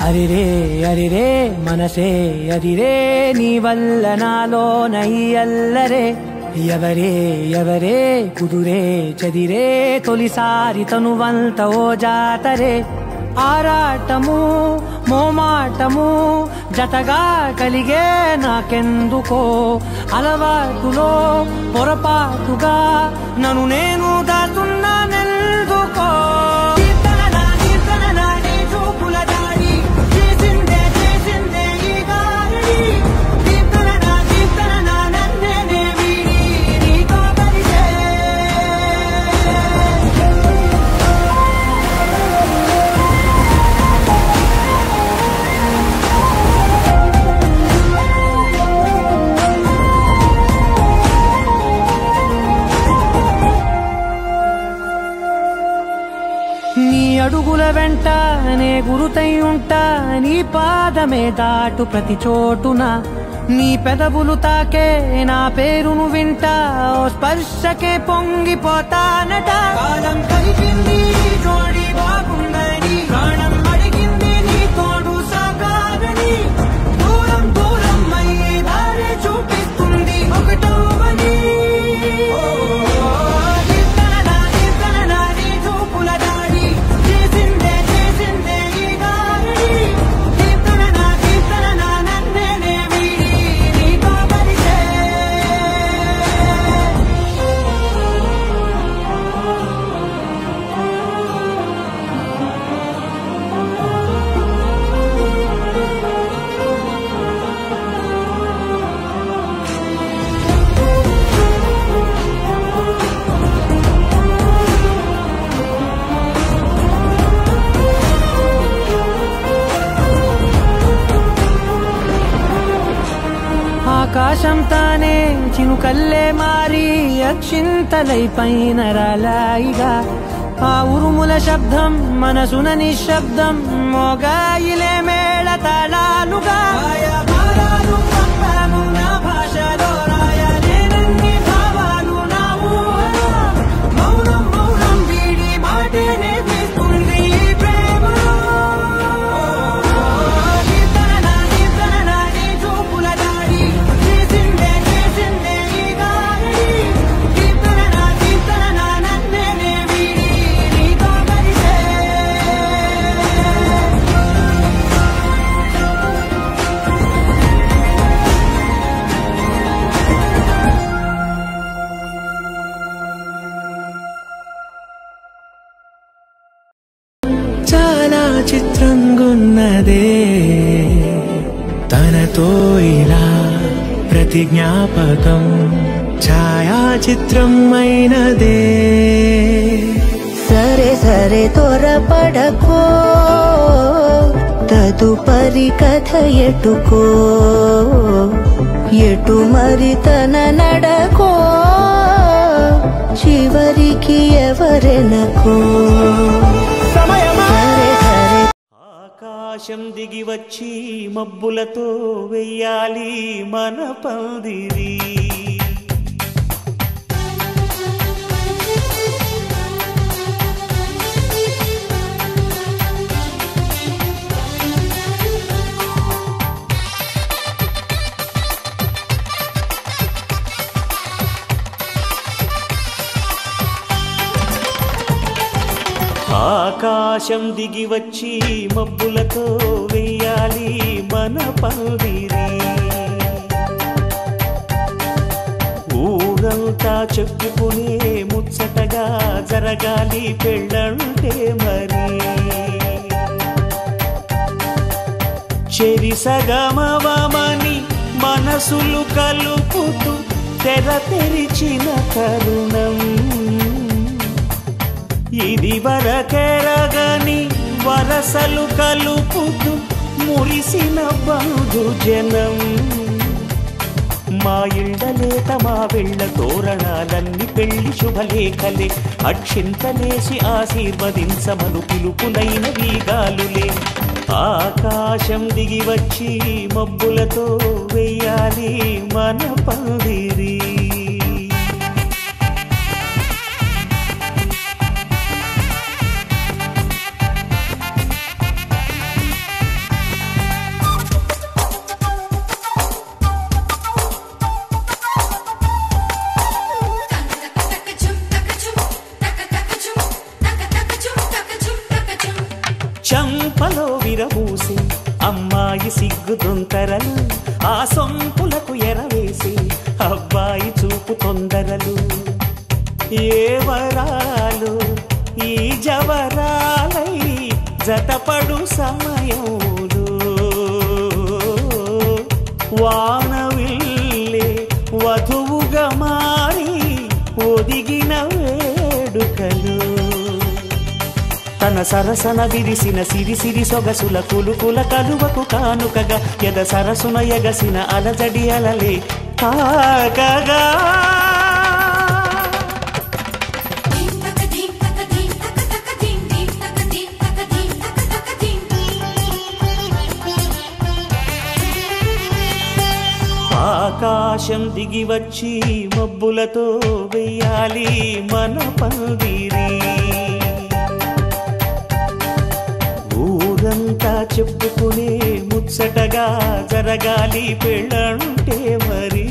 అరిరే అరిరే మనసే అరిరే నీ వల్ల నాలోన ఈ అల్లరే ఎవరే ఎవరే కుదురే చదిరే తొలిసారి తనువంత ఓ జాతరే ఆరాటము మోమాటము జతగా కలిగే నాకెందుకో అలవాటులో పొరపాటుగా నన్ను నేను దాచున్నానెందుకో అడుగుల వెంట నే గురుతై ఉంటా నీ పాదమే దాటు ప్రతి చోటున నీ పెదవులు తాకే నా పేరును వింటా ఓ స్పర్శకే పొంగిపోతానట కాలం కలిపింది జోడి బాగుందని ప్రాణం అడిగింది నీ తోడు సాగాలని దూరం దూరం అయ్యి దారి చూపిస్తుంది ఒకటోవని ఆకాశం తానే చినుకల్లే మారి అక్షింతలై పైన రాలాయిగా ఆ ఉరుముల శబ్దం మనసున నిశ్శబ్దం మోగాయిలే మేళ తాళాలుగా నా భాషలో రాయలేనన్ని భావాలు నా ఊహలో మౌనం మౌనం వీడి మాటేనే తీస్తుంది ప్రేమలో చిత్రంగున్నదే తనతో ఇలా ప్రతి జ్ఞాపకం ఛాయాచిత్రం అయినదే సరే సరే త్వరపడకో తదుపరి కథ ఎటుకో ఎటు మరి తన నడకో చివరికి ఎవరెనకో ఆకాశం దిగి వచ్చి మబ్బులతో వెయ్యాలి మన పందిరి ఆకాశం దిగి వచ్చి మబ్బులతో వెయ్యాలి మన పందిరి ఊరంతా చెప్పుకునే ముచ్చటగా జరగాలి పెళ్ళంటే మరి చెరి సగమవమని మనసులు కలుపుతూ తెర తెరిచిన తరుణం ఇది వరకెరగని వరసలు కలుపుతూ మురిసిన బంధుజనం మా ఇళ్ళలేత మా వెళ్ళ తోరణాలన్నీ పెళ్లి శుభలేఖలే అక్షింతలేసి ఆశీర్వదించమను పిలుపులైన వీగాలులే ఆకాశం దిగి వచ్చి మబ్బులతో వెయ్యాలి మన పందిరి చంపలో విరబూసి అమ్మాయి సిగ్గు దొంతరలు, ఆ సొంపులకు ఎరవేసి అబ్బాయి చూపు తొందరలు. ఏ వరాలు ఈ జవరాలై జతపడు సమయంలో, వానవిల్లే వధువుగా మారి ఒదిగిన వేడుకలు. తన సరసన విరిసిన సిరిసిరి సొగసుల కులుకుల కలువకు కానుకగా ఎద సరసున ఎగసిన అలజడి అలలే తాకగా. ఆకాశం దిగి వచ్చి మబ్బులతో వెయ్యాలి మన పందిరి, ఊరంతా చెప్పుకునే ముచ్చటగా జరగాలి పెళ్ళంటే మరి.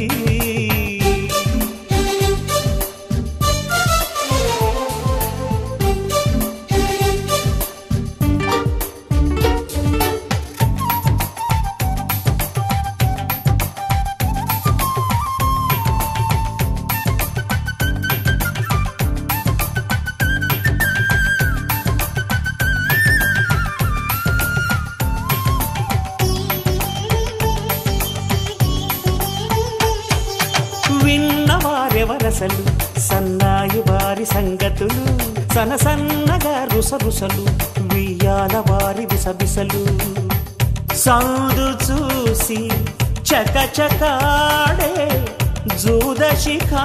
విన్నవారెవరసలు సన్నాయి వారి సంగతులు, సనసన్నగా రుసరుసలు వియ్యాల వారి విసబిసలు. సందు చూసి చకచకాడే జూదశిఖామణులు,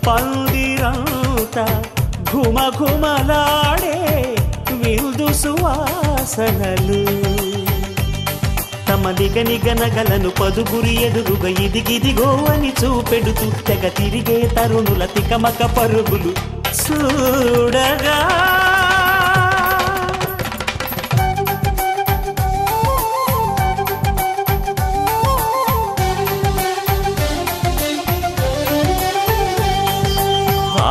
పందిరంతా ఘుమఘుమలాడే విందు సువాసనలు. తమ నిగనిగనగలను పదుగురి ఎదురుగా ఇదిగిదిగో అని చూపెడుతూ తెగ తిరిగే తరుణుల తికమక పరుగులు చూడగా.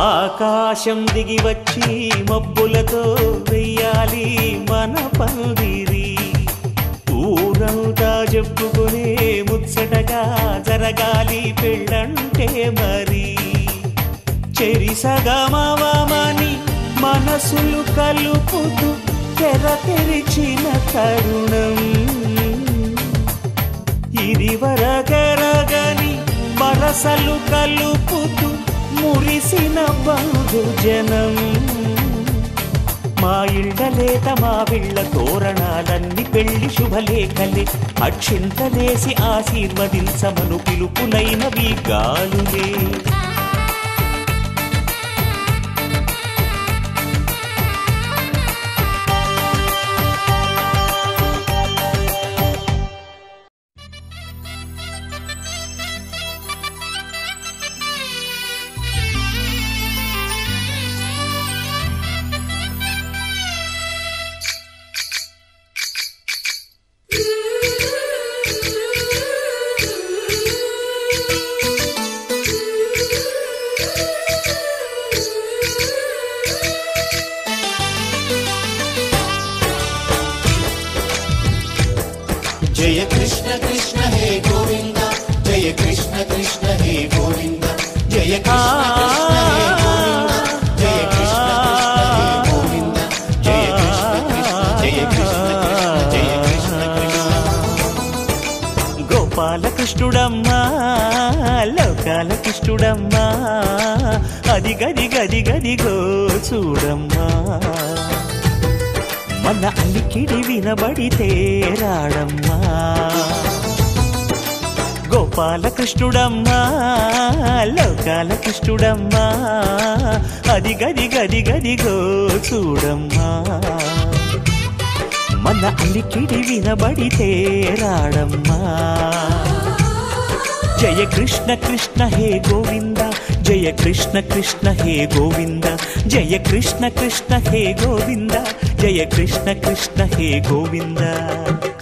ఆకాశం దిగి వచ్చి మబ్బులతో వెయ్యాలి మన పందిరి, ఊరంతా చెప్పుకునే ముచ్చటగా జరగాలి పెళ్ళంటే మరి. చెరిసగమవమని మనసులు కలుపుతూ తెర తెరిచిన తరుణం, ఇది వరగరగని వరసలు కలుపుతూ మురిసిన బంధుజనం. మా ఇళ్ళలేత మా విళ్ళ తోరణాలన్నీ పెళ్లి శుభలేఖలే, అక్షింతలేసి ఆశీర్వదించమను పిలుపులైనవి గాలులే. जय कृष्ण कृष्ण हे गोविंद, जय कृष्ण कृष्ण हे गोविंद, जय कृष्ण कृष्ण हे गोविंद, जय कृष्ण कृष्ण हे गोविंद, जय कृष्ण कृष्ण जय कृष्ण कृष्ण गोपाल कृष्णुडम्मा लोकाल कृष्णुडम्मा अदि गदि गदि गदि गो చూడమ్మా మన అలికిడి వినబడితే రాడమ్మా గోపాల కృష్ణుడమ్మా లోకాల కృష్ణుడమ్మా అది గది గది గదిగో చూడమ్మా మన అలికిడి వినబడితే రాడమ్మా जय कृष्ण कृष्ण हे गोविंद जय कृष्ण कृष्ण हे गोविंद जय कृष्ण कृष्ण हे गोविंद जय कृष्ण कृष्ण हे गोविंद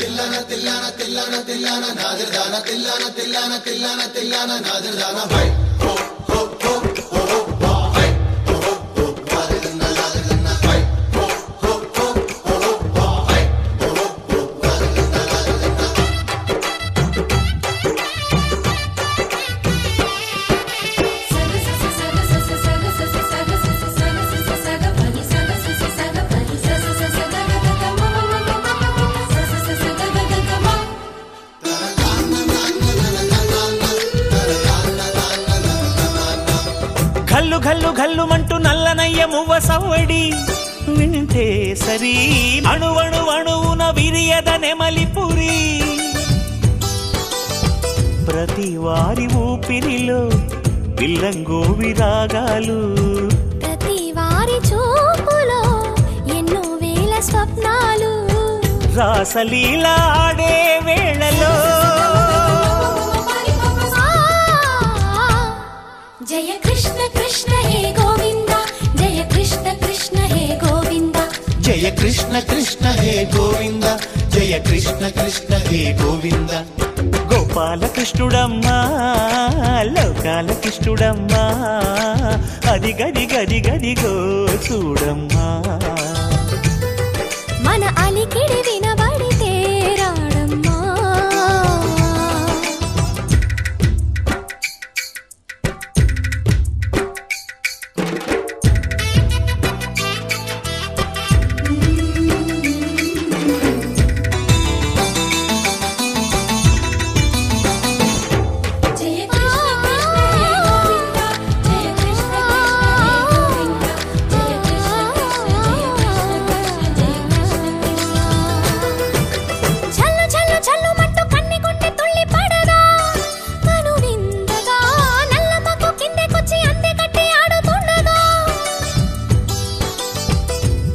तिल्लाना तिल्लाना तिल्लाना तिल्लाना नादर दाना तिल्लाना तिल्लाना तिल्लाना तिल्लाना नादर दाना भाई हो भाई हो नादर दाना ఘల్లు ఘల్లుమంటూ నల్లనయ్య మువ్వ సవ్వడి వింటే సరి అణువణువున విరియద నెమలిపురి ప్రతి వారి ఊపిరిలో పిల్లంగో విరాగాలు ప్రతి వారి చూపులో ఎన్నో వేల స్వప్నాలు రాసలీల ఆడే వేళలో జయ కృష్ణ కృష్ణ హే గోవింద జయ కృష్ణ కృష్ణ హే గోవింద జయ కృష్ణ కృష్ణ హే గోవింద జయ కృష్ణ కృష్ణ హే గోవింద గోపాలకృష్ణుడమ్మా లోకాలకృష్ణుడమ్మా అది గది గది గదిగో చూడమ్మా మన అలికిడి వినబడితే రాడమ్మా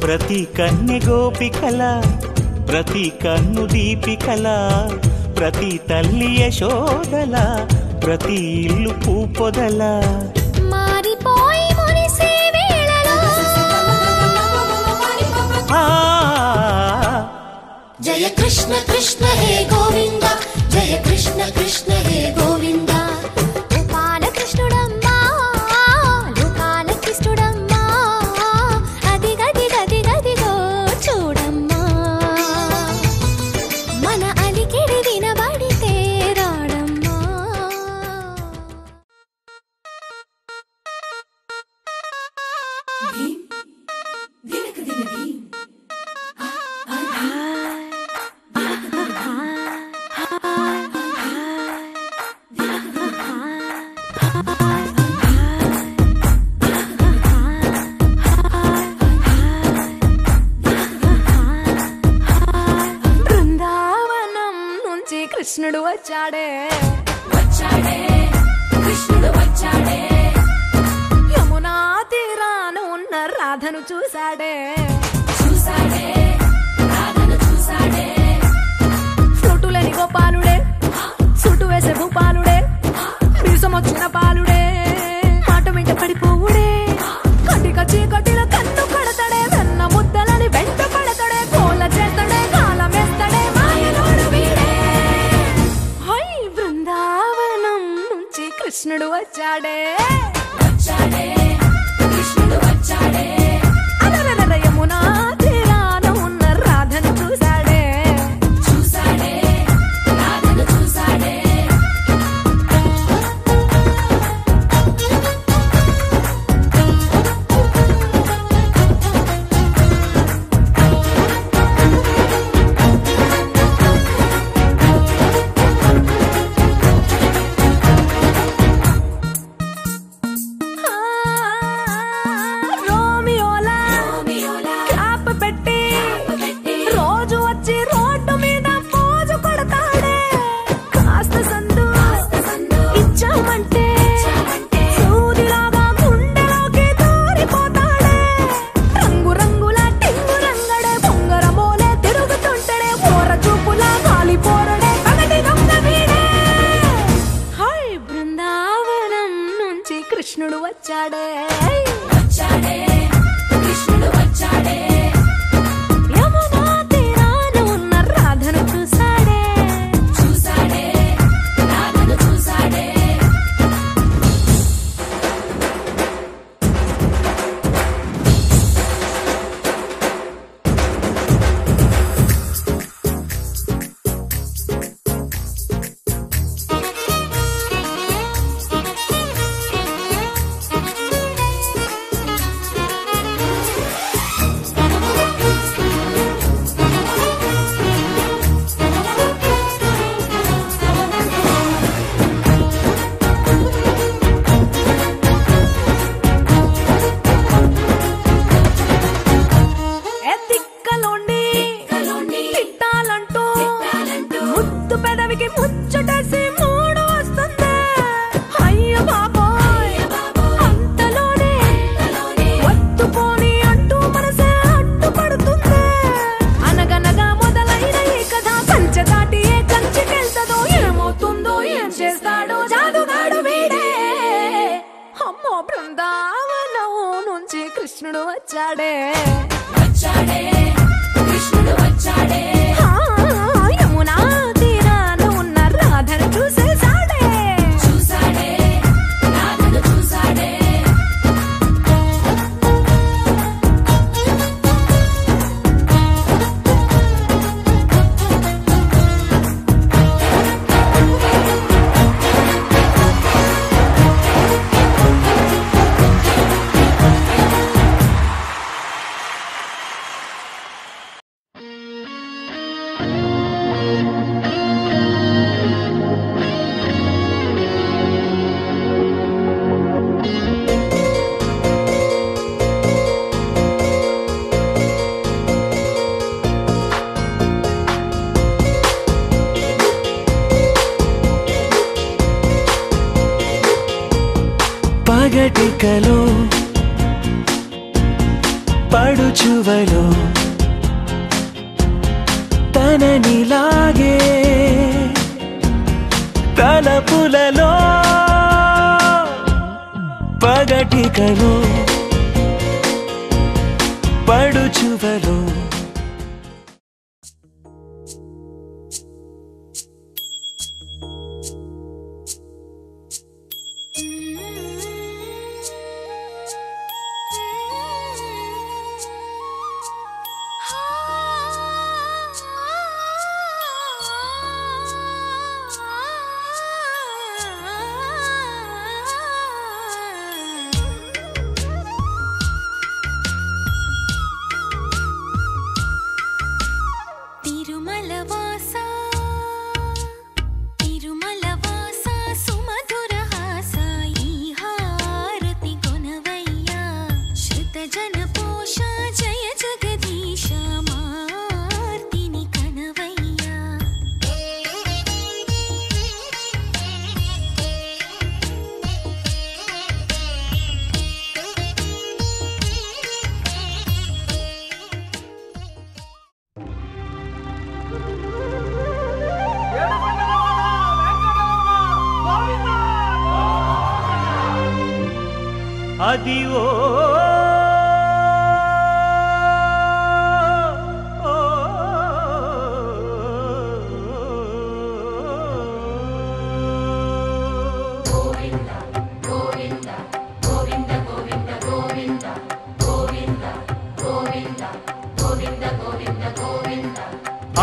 ప్రతి కన్నె గోపికల ప్రతి కన్ను దీపికల ప్రతి తల్లి యశోదల ప్రతి ఇల్లు పూపొదల మారిపోయి మురిసే వేళలో జయ కృష్ణ కృష్ణ హే గోవింద జయ కృష్ణ కృష్ణ హే గోవింద గోపాలకృష్ణుడమ్మా లోకాలకృష్ణుడమ్మా అది గది గది గదిగో చూడమ్మా మన అలికిడి వినబడితే రాడమ్మా బృందావనం నుంచి కృష్ణుడు వచ్చాడే కృష్ణుడు వచ్చాడే యమునా తీరాన ఉన్న రాధను చూశాడే రాధను చూశాడే ఫ్లూటులేని గోపాలుడే సుటు వేసే భూపాలుడే మీసమొచ్చిన పాలుడే మాట వెంట పడిపోవుడే కటిక చీకటిలో కన్ను కడతాడే వెన్న ముద్దలని వెంట పడతాడే కోల చేస్తాడే కాలం వేస్తాడే మాయలోడు వీడే హై బృందావనం నుంచి కృష్ణుడు వచ్చాడే కృష్ణుడు వచ్చాడే అలరలర యమునా తీరాన ఉన్న రాధను చూశాడే రాధను చూశాడే వచ్చాడే కృష్ణుడు వచ్చాడే యమునా తీరాన ఉన్న రాధను చూసేసాడే చూసాడే రాధను చూసాడే పగటికలో పడుచువలో తననిలాగే తలపులలో పగటికలో పడుచువలో అదివో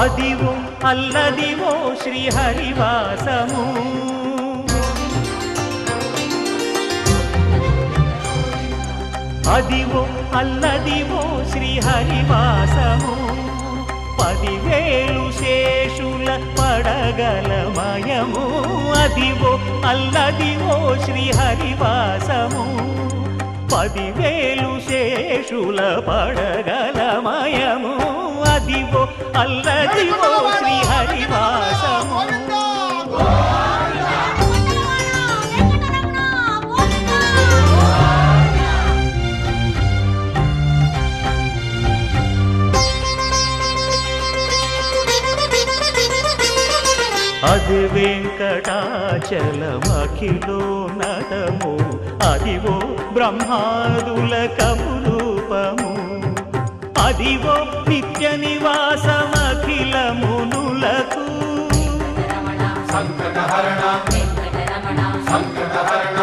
అదివో అల్లదివో శ్రీహరివాసము అదివో అల్లదివో శ్రీహరివాసము 10,000 శేషుల పడగలమయము అదివో అల్లదివో శ్రీహరివాసము 10,000 శేషుల పడగలమయము అదివో అల్లదివో శ్రీహరివాసము అది వెంకటాచలమఖిలోన్నతము అదివో బ్రహ్మాదుల కపురూపము అదివో నిత్య నివాసమఖిల మునులకు సంకటహరణ సంకటహరణ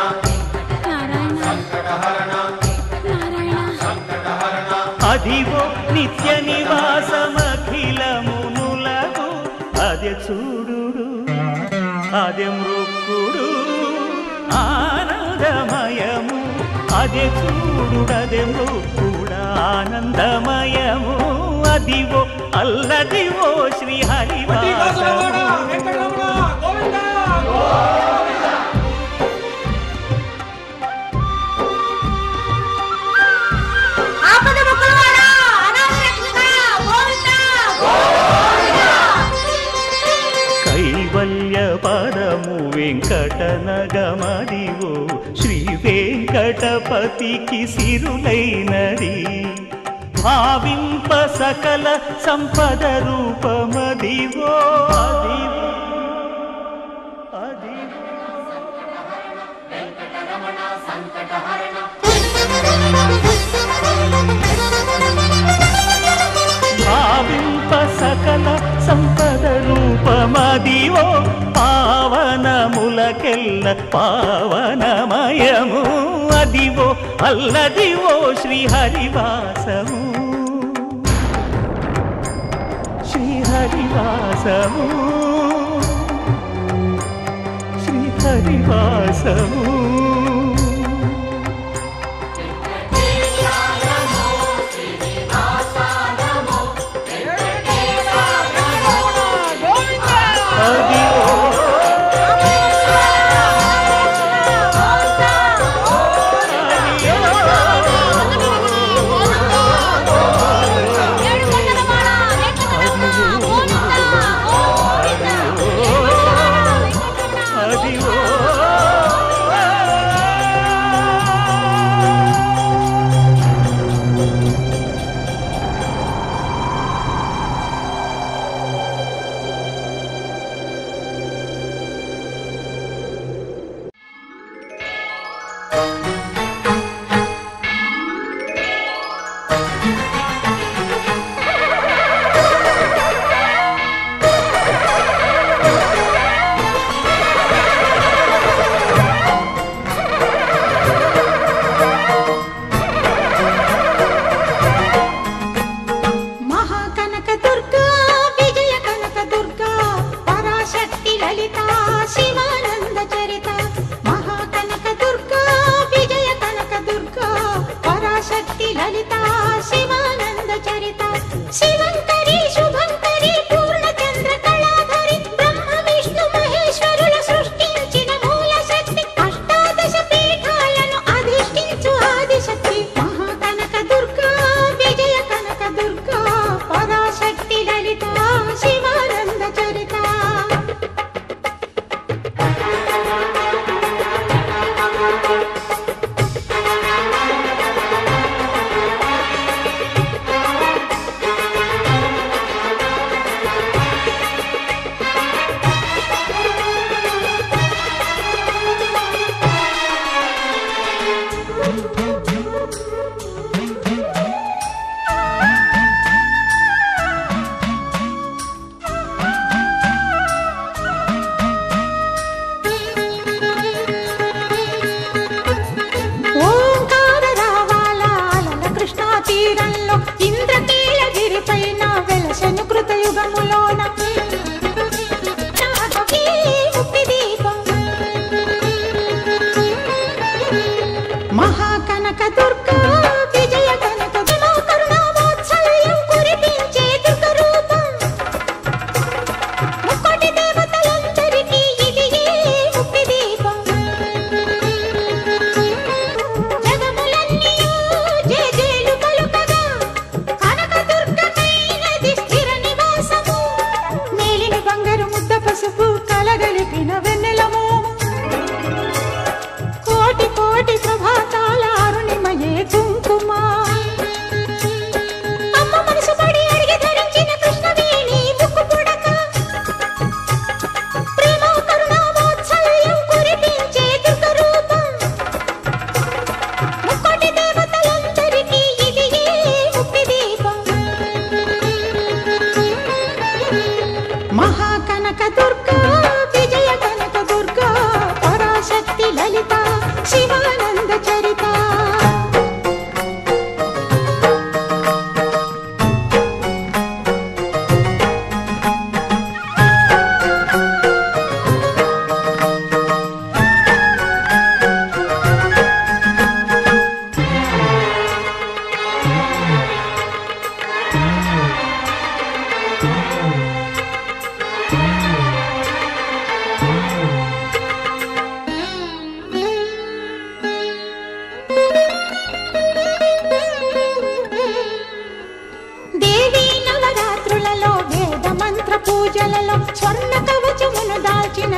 సంకటహరణ అదివో నిత్య నివాసమఖిల మునులకు అదే చూడు అదే మృక్కుడు ఆనందమయము అదే చూడు అదే మృక్కుడు ఆనందమయము అదివో అల్లదివో శ్రీహరివాసము కైవల్య పదము వెంకటనగమదివో శ్రీ వెంకటపతికి సిరులైనది భావింప సకల సంపద రూపమదివో అదివో అదివో వెంకటరమణ సంకటహరణ మదివో పావనములకెల్ల పావనమయము అదివో అల్లదివో శ్రీహరివాసము శ్రీహరివాసము శ్రీహరివాసము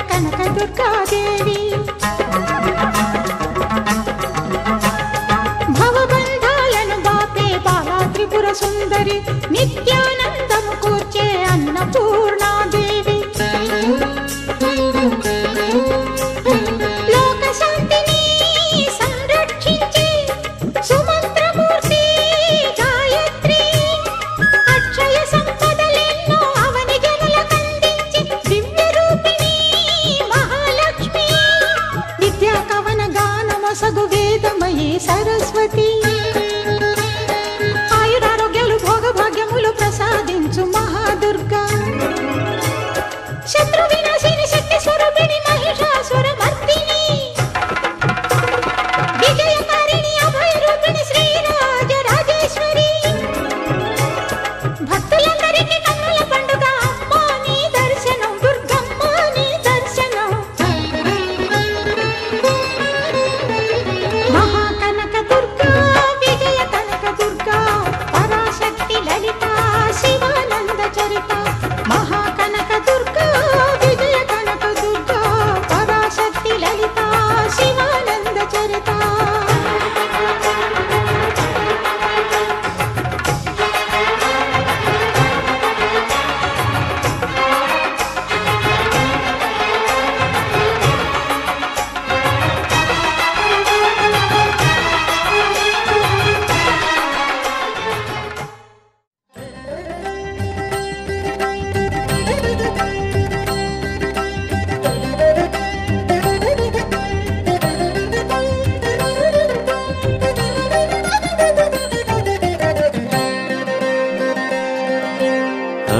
కనకదుర్గాదేవి భవబంధాలను బాపే బాలా త్రిపుర సుందరి నిత్యానందము కూర్చే అన్నపూర్ణాదేవి లోక శాంతిని సంరక్షించే సుమంత్రమూర్తి గాయత్రి అక్షయ సంపదలెన్నో అవని జనులకందించి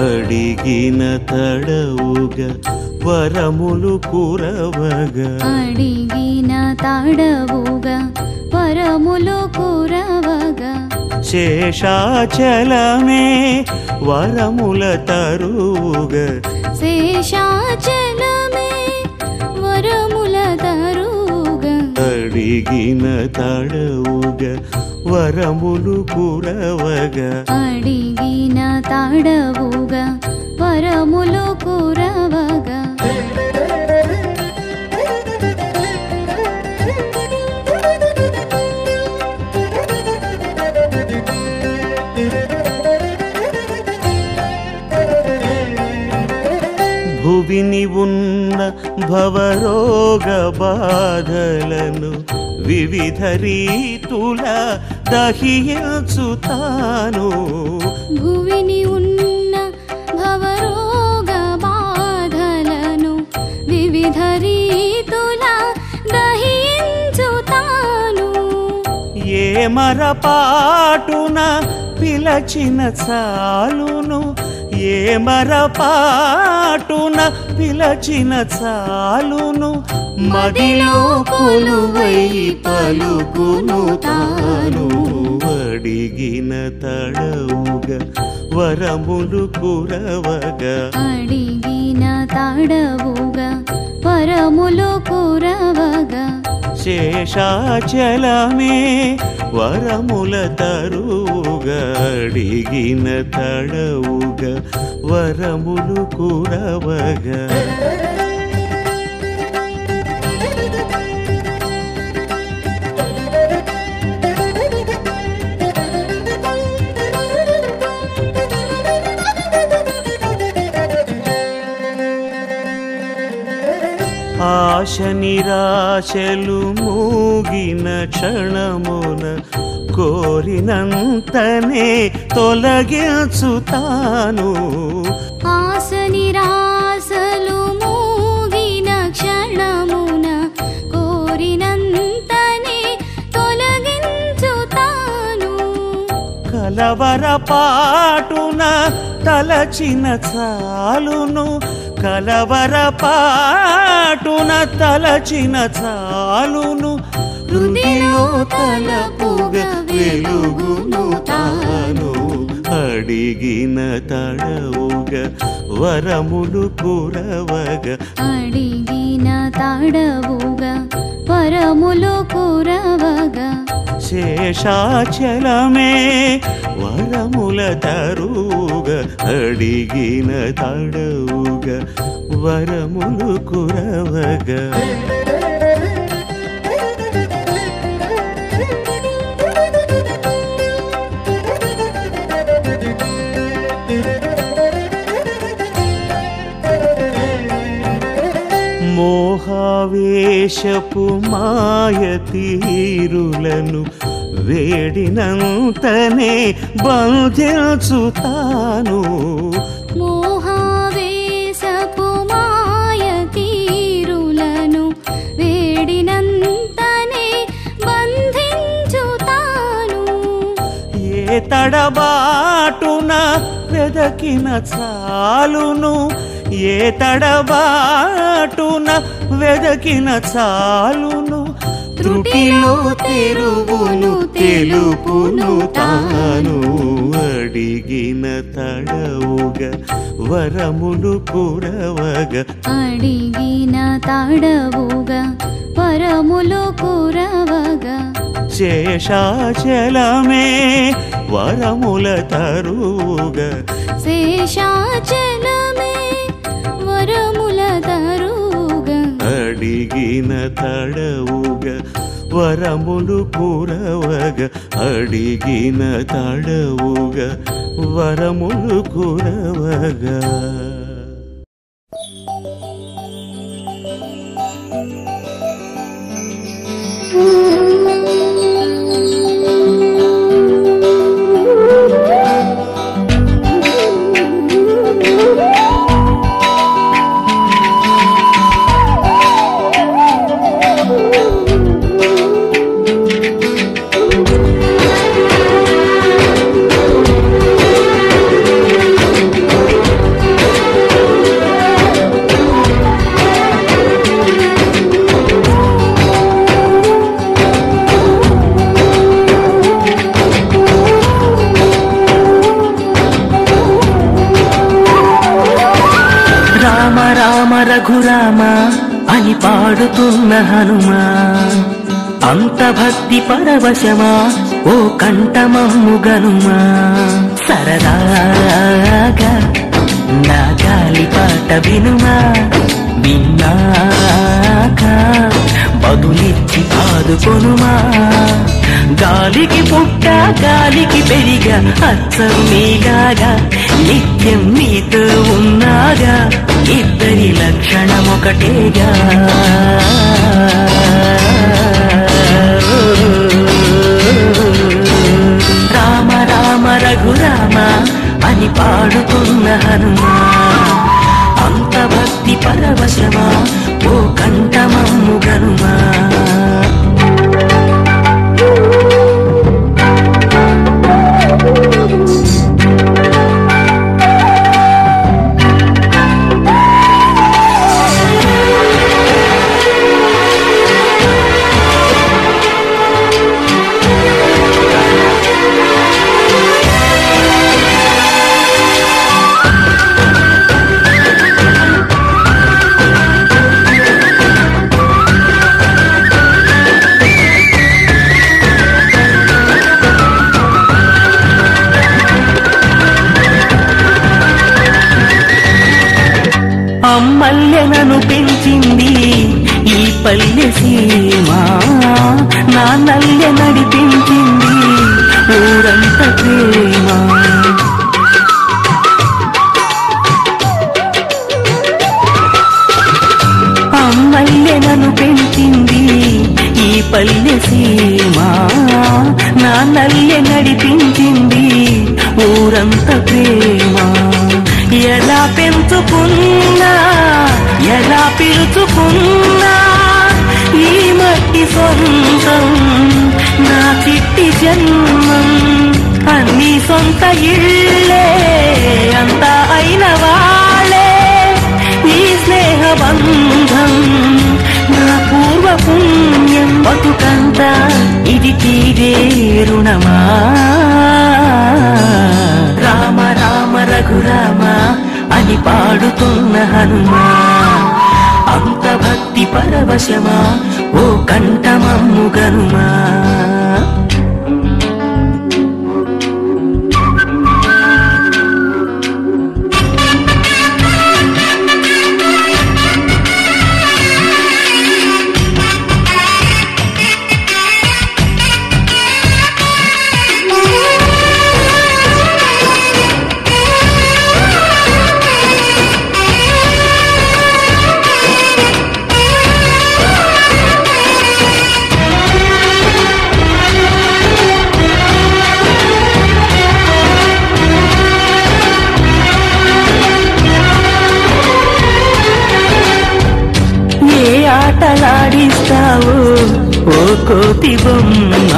అడిగిన తడవుగా వరములు కురవగా అడిగిన తడవుగా వరములు కురవగా శేషాచలమే వరముల తరుగా శేషాచలమే వరముల తరుగా అడిగిన తడవుగా వరములు కురవగా అడిగిన తడవుగా వరములు కురవగా భువిని ఉన్న భవరోగ బాధలను వివిధ రీతుల దహించుతాను భువిని ఉన్న భవరోగ బాధలను వివిధ రీతుల దహించుతాను ఏ మరపాటున పిలచిన చాలును ఏ మరపాటున పిలచిన చాలును మదిలో కొలువై పలుకును తాను అడిగిన తడవుగా వరములు కురవగా అడిగిన తడవుగా వరములు కురవగా శేషాచలమే వరముల తరుగా అడిగిన తడవుగా వరములు కురవగా ఆశ నిరాశలు మూగిన క్షణమున కోరినంతనే తొలగించుతాను ఆశ నిరాశలు మూగిన క్షణమున కోరినంతనే తొలగించుతాను కలవరపాటున తలచిన చాలును కలవరపాటున తలచిన చాలును హృదయో తలపుగా వెలుగును తాను అడిగిన తడవుగా వరములు కురవగా అడిగిన తడవుగా వరములు కురవగా శేషాచలమే వరముల తరుగా అడిగిన తడవుగా వరములు కురవగా మోహావేశపు మాయ తీరులను వేడినంతనే బంధించుతాను మోహావేశపు మాయ తీరులను వేడినంతనే బంధించుతాను ఏ తడబాటున వెదకిన చాలును ఏ తడబాటున వెదకిన చాలును త్రుటిలో తెరువును తెలుపును తాను అడిగిన తడవుగా వరములు కురవగా అడిగిన తడవుగా వరములు కురవగా శేషాచలమే వరముల తరుగా శేషాచలమే వరముల తరుగా అడిగిన తడవుగా వరములు కురవగా అడిగిన తడవుగా వరములు కురవగా రఘురామ అని పాడుతున్న హనుమా, అంత భక్తి పరవశమా ఓ కంఠమమ్ము గనుమా. సరదాగా నా గాలి పాట వినుమా, విన్నాక బదులిచ్చి ఆదుకొనుమా. గాలికి పుట్ట గాలికి పెరిగా అచ్చం నీలాగా, నిత్యం నీతో ఉన్నాగా, ఇద్దరి లక్షణం ఒకటేగా. రామ రామ రఘురామ అని పాడుతున్న హనుమా, అంత భక్తి పరవశమా ఓ కంఠమమ్ము గనుమా. అమ్మల్లెనను పెంచింది ఈ పల్లె సీమ, నా నల్లె నడిపించింది ఊరంత ప్రేమ. అమ్మల్లెనను పెంచింది ఈ పల్లె సీమ, నా నల్లె నడిపించింది ఊరంత ప్రేమ. ఎలా పెంచుకున్నా ఎలా పిలుచుకున్నా ఈ మట్టి సొంతం, నా చిట్టి జన్మం. అన్ని సొంత ఇళ్ళే అంతా అయిన వాళ్ళే ఈ స్నేహ బంధం, నా పూర్వ పుణ్యం. బతుకంతా ఇది తీరే రుణమా. రామ రామ రఘురామ అని పాడుతున్న హనుమా, అంత భక్తి పరవశమా ఓ కంఠమమ్ము గనుమా. ఆటలాడిస్తావు ఓ కోతి బొమ్మ,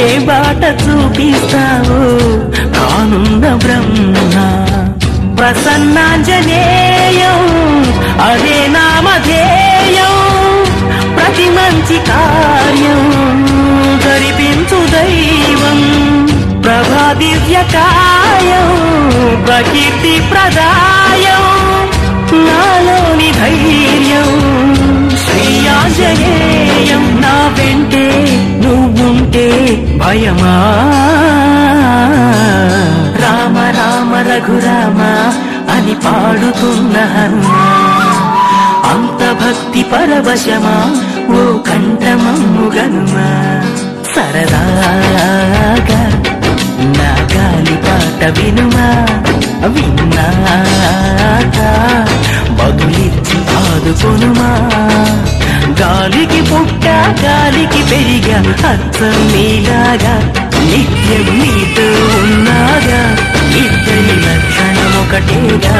ఏ బాట చూపిస్తావు కానుంద బ్రహ్మ. ప్రసన్నాంజనేయం అదే నామధేయం, ప్రతి మంచి కార్యం జరిపించు దైవం. ప్రభా దివ్యకాయం ప్రకీర్తి ప్రదాయం, నాలోని ధైర్యం శ్రీ ఆంజనేయం. నా వెంటే నువ్వుంటే భయమా. రామ రామ రఘురామ అని పాడుతున్న హనుమా, అంత భక్తి పరవశమా ఓ కంఠమమ్ము గనుమా. సరదాగా నా గాలి పాట వినుమా, విన్నాక బదులిచ్చి ఆదుకొనుమా. గాలికి పుట్ట గాలికి పెరిగా అచ్చం నీలాగా, నిత్యం నీతో ఉన్నాగా, ఇద్దరి లక్షణం ఒకటేగా.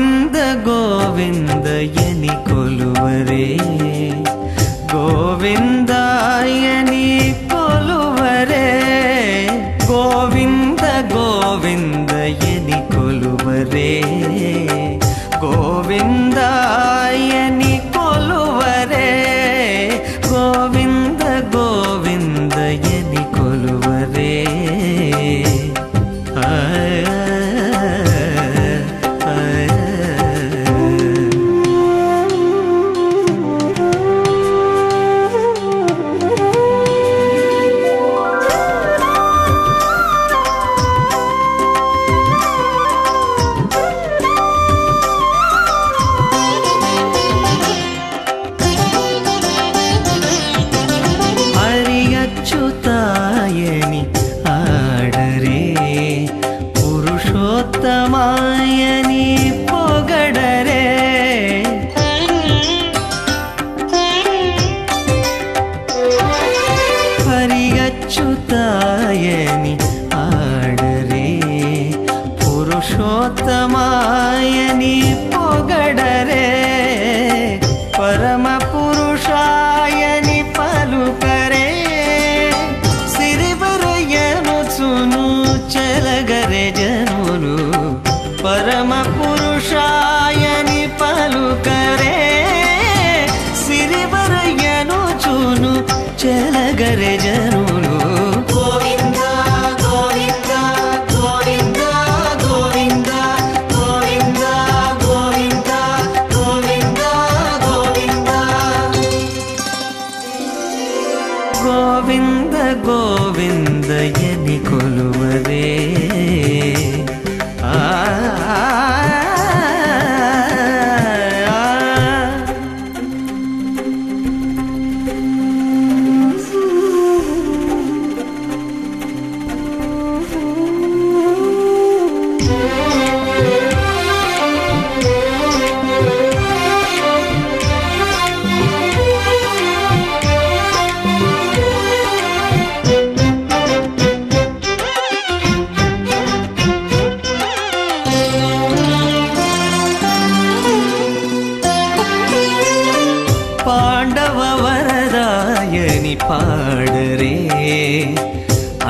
గోవింద గోవిందయని కొలువరే గోవిందాయని కొలువరే గోవింద గోవిందయని కొలువరే గోవిందాయని కొలువరే గోవింద గోవిందయని కొలువరే అచ్యుతాయని ఆడరే పురుషోత్తమాయని పొగడరే హరి అచ్యుతాయని ఆడరే పురుషోత్తమాయని పొగడరే పరమ పురుషాయని పలుకరే చెలగరే జనులు పరమ పురుషాయని పలుకరే సిరివరయ్యను చూను చెలగరే జనులు గోవింద గోవింద గోవింద గోవింద గోవింద గోవింద గోవింద గోవింద గోవిందయని కొలువరే పాండవ వరదాయని పాడరే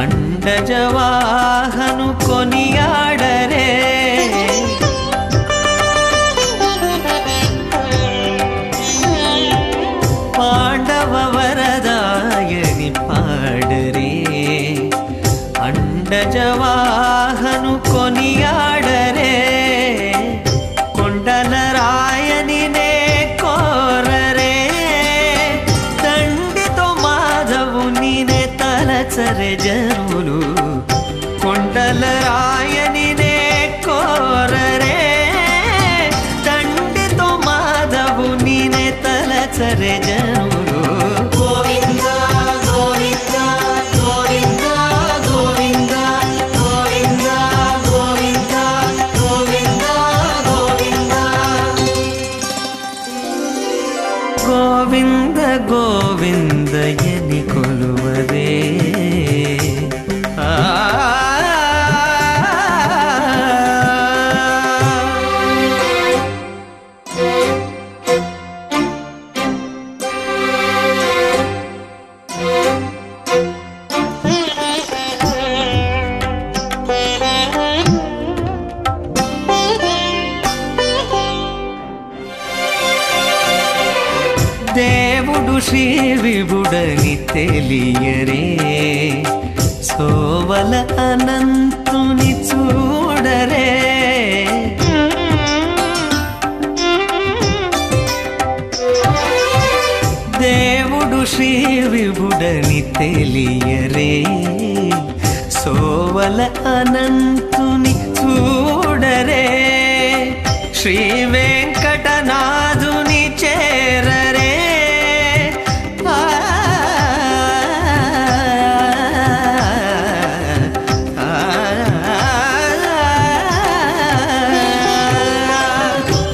అండజవాహను కొనియాడరే పాండవ వరదాయని పాడరే అండజవాహను కొనియాడరే కొండల రాయని నే కోరరే దండితో మాధవుని నే తలచరే జనులు కొండల రాయని నే కోరరే దండితో మాధవుని నే తలచరే జనులు గోవింద గోవింద గోవింద గోవింద గోవింద గోవింద గోవింద గోవింద గోవిందయని కొలువరే దేవుడు శ్రీ విభుడని తెలియరే సోవల అనంతుని చూడరే దేవుడు శ్రీ విభుడని తెలియరే సోవల అనంతుని చూడరే శ్రీ వెంకటనాథుని చేరరే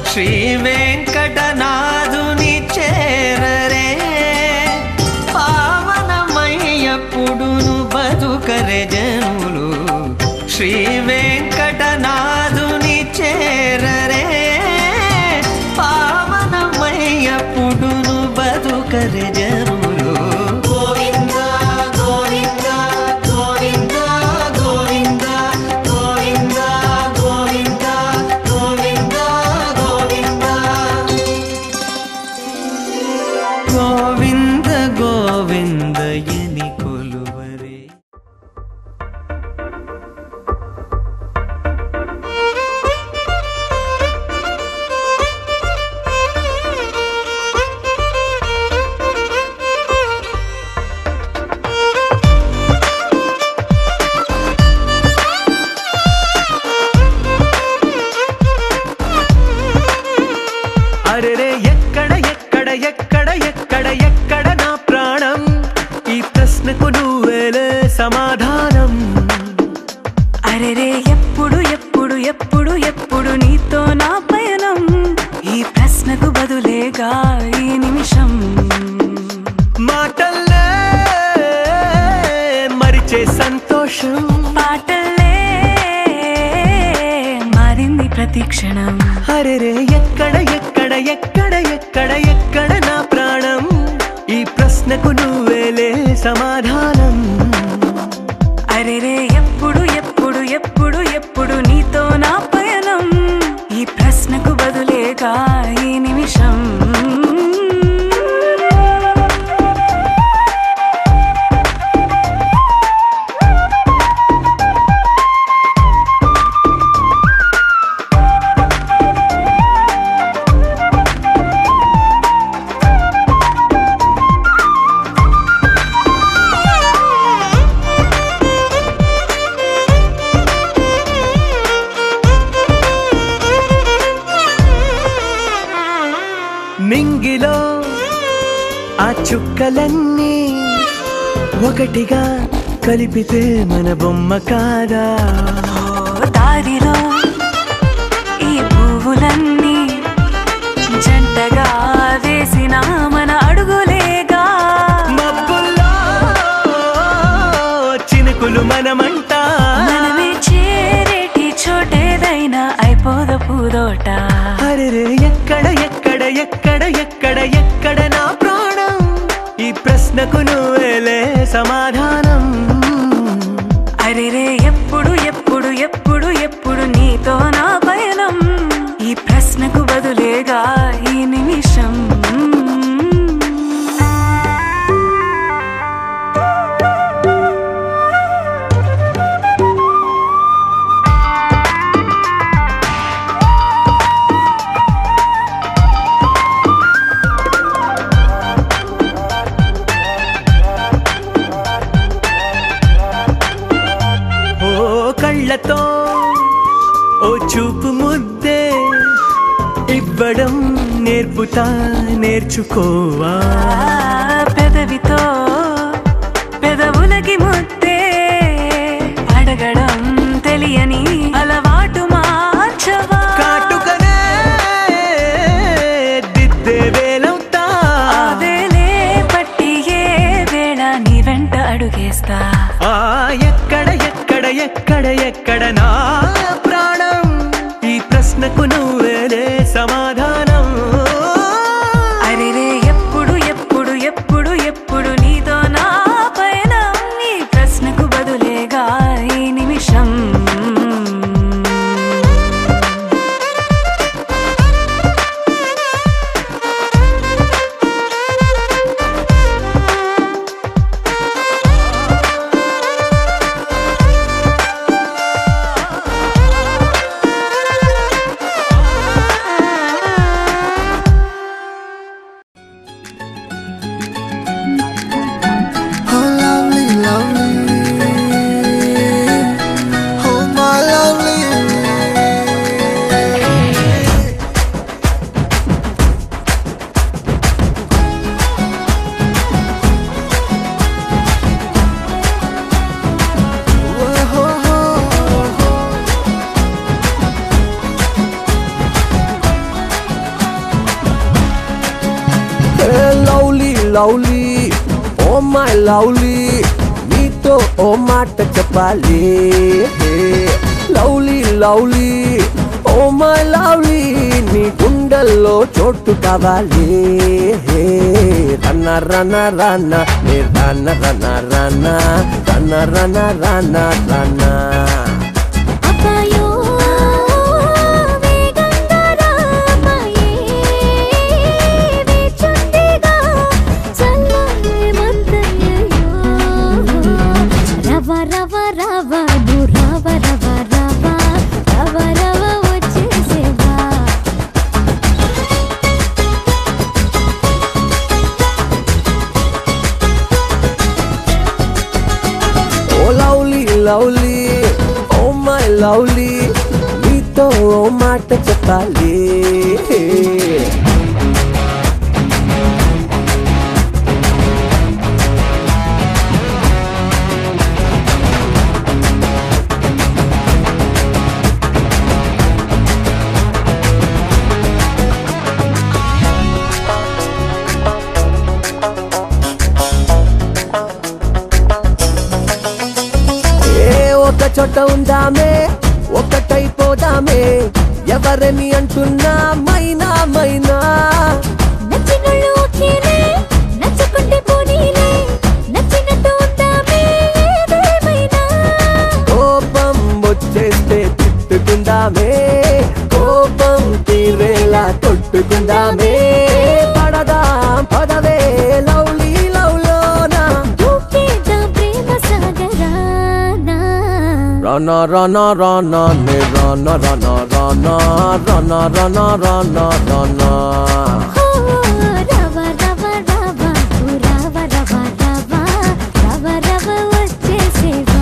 శ్రీ వెంకటనాథుని చేరరే పావనమయ్యప్పుడును బతుకరే జనులు శ్రీ వెంకటనాథుని చేరరే ఎక్కడ ఎక్కడ ఎక్కడ నా ప్రాణం ఈ ప్రశ్నకు నువ్వేలే సమాధానం అరెరే ఎప్పుడు ఎప్పుడు ఎప్పుడు ఎప్పుడు నీతో నా పయనం ఈ ప్రశ్నకు బదులేగా ఈ నిమిషం మాటల్లే మరిచే సంతోషం పాటలే మారింది ప్రతి క్షణం అరెరే ఎక్కడ ఎక్కడ ఎక్కడ ఎక్కడ ఎక్కడ నా ప్రాణం ఈ ప్రశ్నకు నువ్వేలే సమాధానం అరెరే ఎప్పుడు ఎప్పుడు ఎప్పుడు ఎప్పుడు నీతో నా పయనం ఈ ప్రశ్నకు బదులేగా ఈ నిమిషం మింగిలో ఆ చుక్కలన్నీ ఒకటిగా కలిపితే మన బొమ్మ కాదా దారిలో ఈ పువ్వులన్నీ జంటగా వేసిన మన అడుగులేగా మబ్బుల్లో చినుకులు మనమంట మనమే చేరేటి చోటేదైనా అయిపోద పూదోట అరెరే ఎక్కడ ఎక్కడ ఎక్కడ ఎక్కడ ఎక్కడ నా ప్రాణం ఈ ప్రశ్నకు నువ్వేలే సమాధానం అరెరే ఎప్పుడు ఎప్పుడు ఎప్పుడు ఎప్పుడు నీతో నా పయనం ఈ ప్రశ్నకు బదులేగా ఈ నిమిషం కళ్ళతో ఓ చూపు ముద్దే ఇవ్వడం నేర్పుతా నేర్చుకోవా పెదవితో పెదవులకి ముద్దే అడగడం తెలియని అలవాటు మార్చవా కాటుకనే దిద్దే వేలవుతా అదేలే పట్టి ఏ వేళ నీ వెంట అడుగేస్తా ఎక్కడ ఎక్కడ ఎక్కడ ఎక్కడ నా ప్రాణం ఈ ప్రశ్నకు నువ్వేలే సమాధానం అరెరే ఎప్పుడు ఎప్పుడు ఎప్పుడు ఎప్పుడు నీతో నా పైన ఈ ప్రశ్నకు బదులేగా ఈ నిమిషం లవ్లీ ఓ మై లవ్లీ నీతో ఓ మాట చెప్పాలి lovely lovely oh my lovely నీ గుండెల్లో చోటు కావాలి రన్న రన్న రన్న నీ రన్న రన్న రన్న రన్న రన్న రన్న రన్న లవ్లీ ఓ మై లవ్లీ నీతో ఓ మాట చెప్పాలి చోట ఉందామే ఒకటైపోదామే ఎవరని అంటున్నా మైనా మైనా నచ్చినోళ్ళు ఓకేలే నచ్చకుంటే పోనీలే నచ్చినట్టు ఉందామే ఏదేమైనా కోపం వచ్చేస్తే తిట్టుకుందామే కోపం తీరేలా కొట్టుకుందామే పడదాం పదవే లవ్లీ లవ్లోనా దూకేద్దాం ప్రేమ సాగరానా రనా రనా రనా నే రనా రనా రనా రనా రనా రనా రనా ఓ రవ రవ రవ రవ రవ రవ రవ రవ వచ్చేసేవా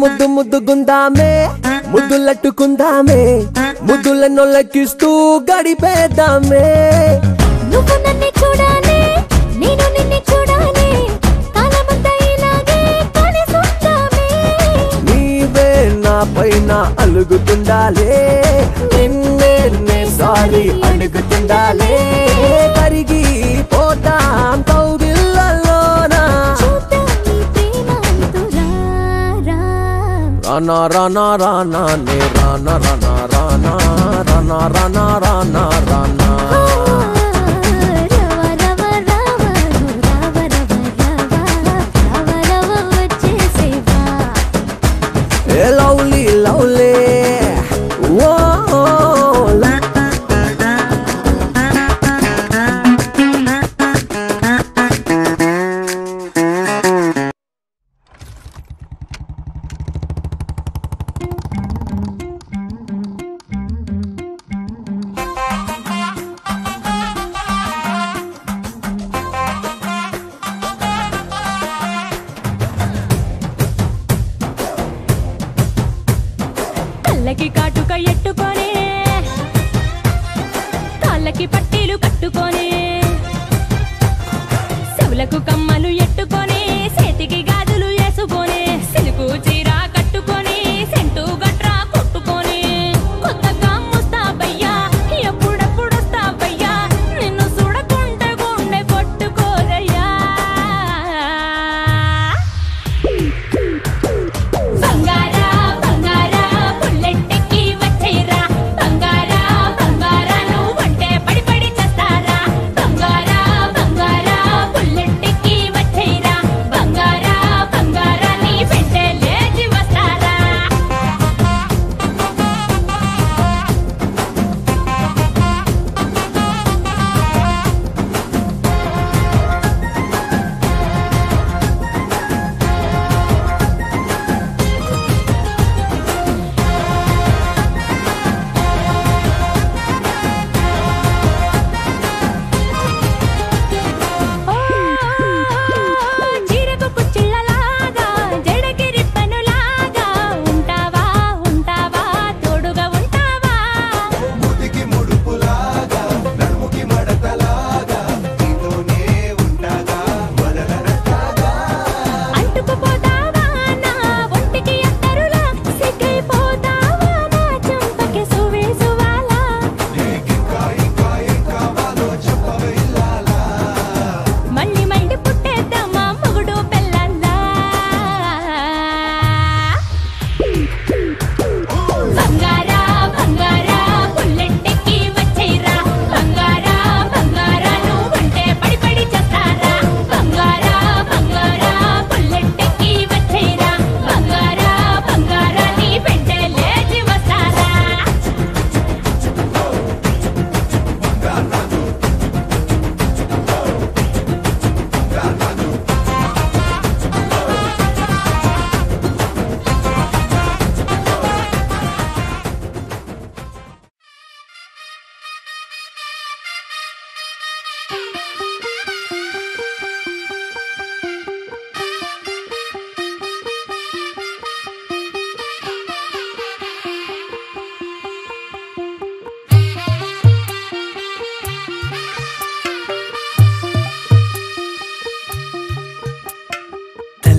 ముద్దు ముద్దుగుందామే ముద్దులట్టుకుందామే ముద్దుల నొల్లకిస్తూ గడిపేద్దామే నువ్వు నన్ను చూడాలి నేను నిన్ను చూడాలి కాలమంతా ఇలాగే కలిసుందామే నీవే నా పైన అలుగుతుండాలే నిన్నే సారీ అడుగుతుండాలే కరిగి పోతాం కౌగిళ్ళలోనా చూద్దాం నీ ప్రేమ అంతురా రానా రానా రానా నే రానా రానా రానా రానా రానా రానా రానా రవ రవ రవ రవ రవ రవ రవ వచ్చేసేవా ఏ లవ్లీ లవ్లీ ఓ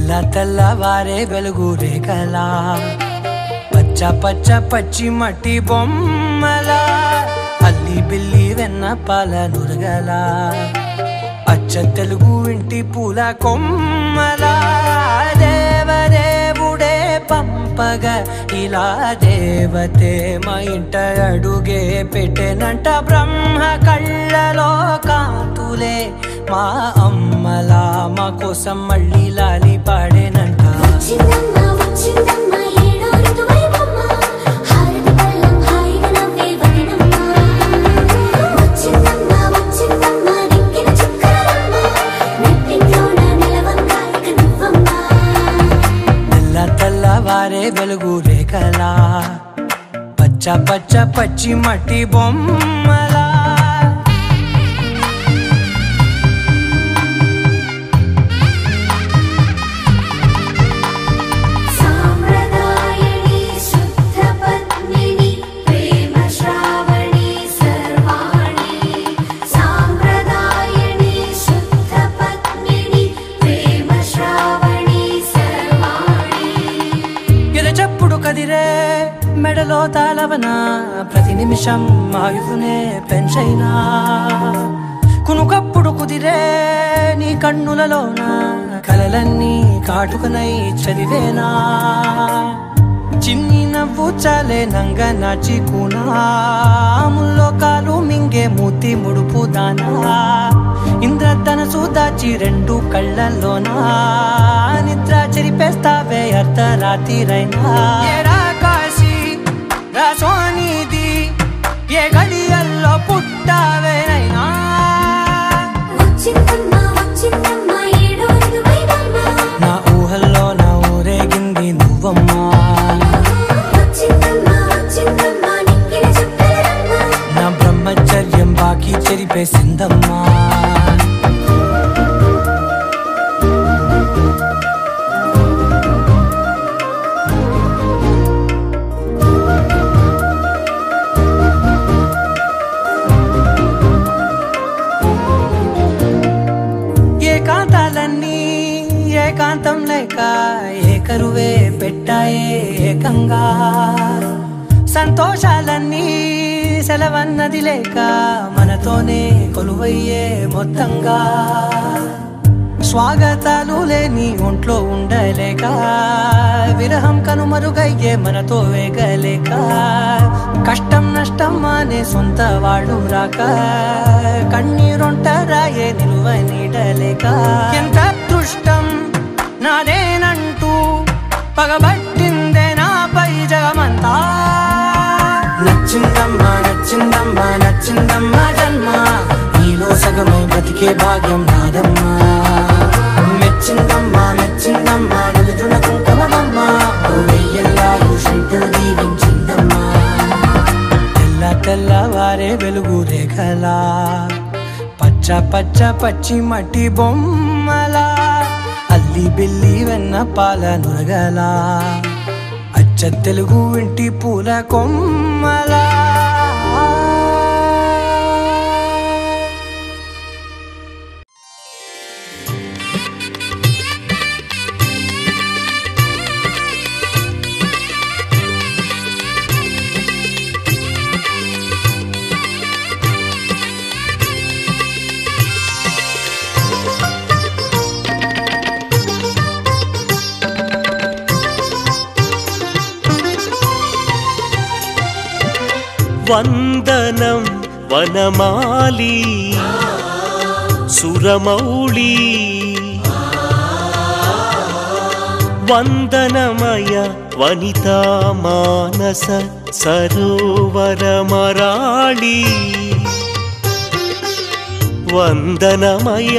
తెల్ల తెల్లవారే వెలుగు రేఖలా పచ్చ పచ్చ పచ్చి మట్టి బొమ్మలా అల్లి బిల్లి వెన్న పాల నురగలా అచ్చ తెలుగు ఇంటి పూల కొమ్మలా దేవదేవుడే పంపగా ఇలా దేవతే మా ఇంట అడుగే పెట్టెనంట బ్రహ్మ కళ్ళలో కాంతులే మా అమ్మలా మా కోసం మళ్ళీ లాలి పాడేనంట తెల్లవారే వెలుగు రేఖలా పచ్చ పచ్చ పచ్చి మట్టి బొమ్మలా మెడలో తాళవన ప్రతి నిమిషం ఆయువునే పెంచైనా కునుకప్పుడు కుదిరే నీ కన్నులలోన కలలన్నీ కాటుకనై చదివేనా చిన్ని నవ్వు చాలే నంగ నాచి కూనాముల్లో కాలు మింగే మూతి ముడుపు దానా ఇంద్రధనసు దాచి రెండు కళ్ళల్లోనా నిద్ర చెరిపేస్తావే అర్ధరాత్రిరైనా రాసోనిది ఏ గడియల్లో పుట్టావేనైనా నా ఊహల్లో నా ఊరేగింది నువ్వమ్మా నా బ్రహ్మచర్యం బాకీ చెరిపేసిందమ్మా ఏకాంతం లేక ఏకరువే పెట్టాయే ఏకంగా సంతోషాలన్నీ సెలవన్నది లేక మనతోనే కొలువయ్యే మొత్తంగా స్వాగతాలు లేని ఒంట్లో ఉండలేక విరహం కనుమరుగయ్యే మనతో వేగలేక కష్టం నష్టం అనే సొంత వాళ్ళు రాక కన్నీరొంటరాయే నిలువ నీడలేక ఎంత అదృష్టం నాదేనంటూ పగబట్టిందే నాపై జగమంతా నచ్చిందమ్మా నచ్చిందమ్మా నచ్చిందమ్మా జన్మ నీలో సగమై బతికే భాగ్యం నాదమ్మా మెచ్చిందమ్మా మెచ్చిందమ్మా నిలుచున కుంకుమమ్మా వెయ్యల్లాలు శంకులు దీవించిందమ్మా తెల్ల తెల్లవారే వెలుగు రేఖలా పచ్చ పచ్చ పచ్చి మట్టి బొమ్మలా అల్లి బిల్లి వెన్న పాల నురగలా అచ్చ తెలుగు ఇంటి పూల కొమ్మలా వందనం వనమాలి సురమౌళి వందనమయ వనితా మానస సరోవరమరాళి వందనమయ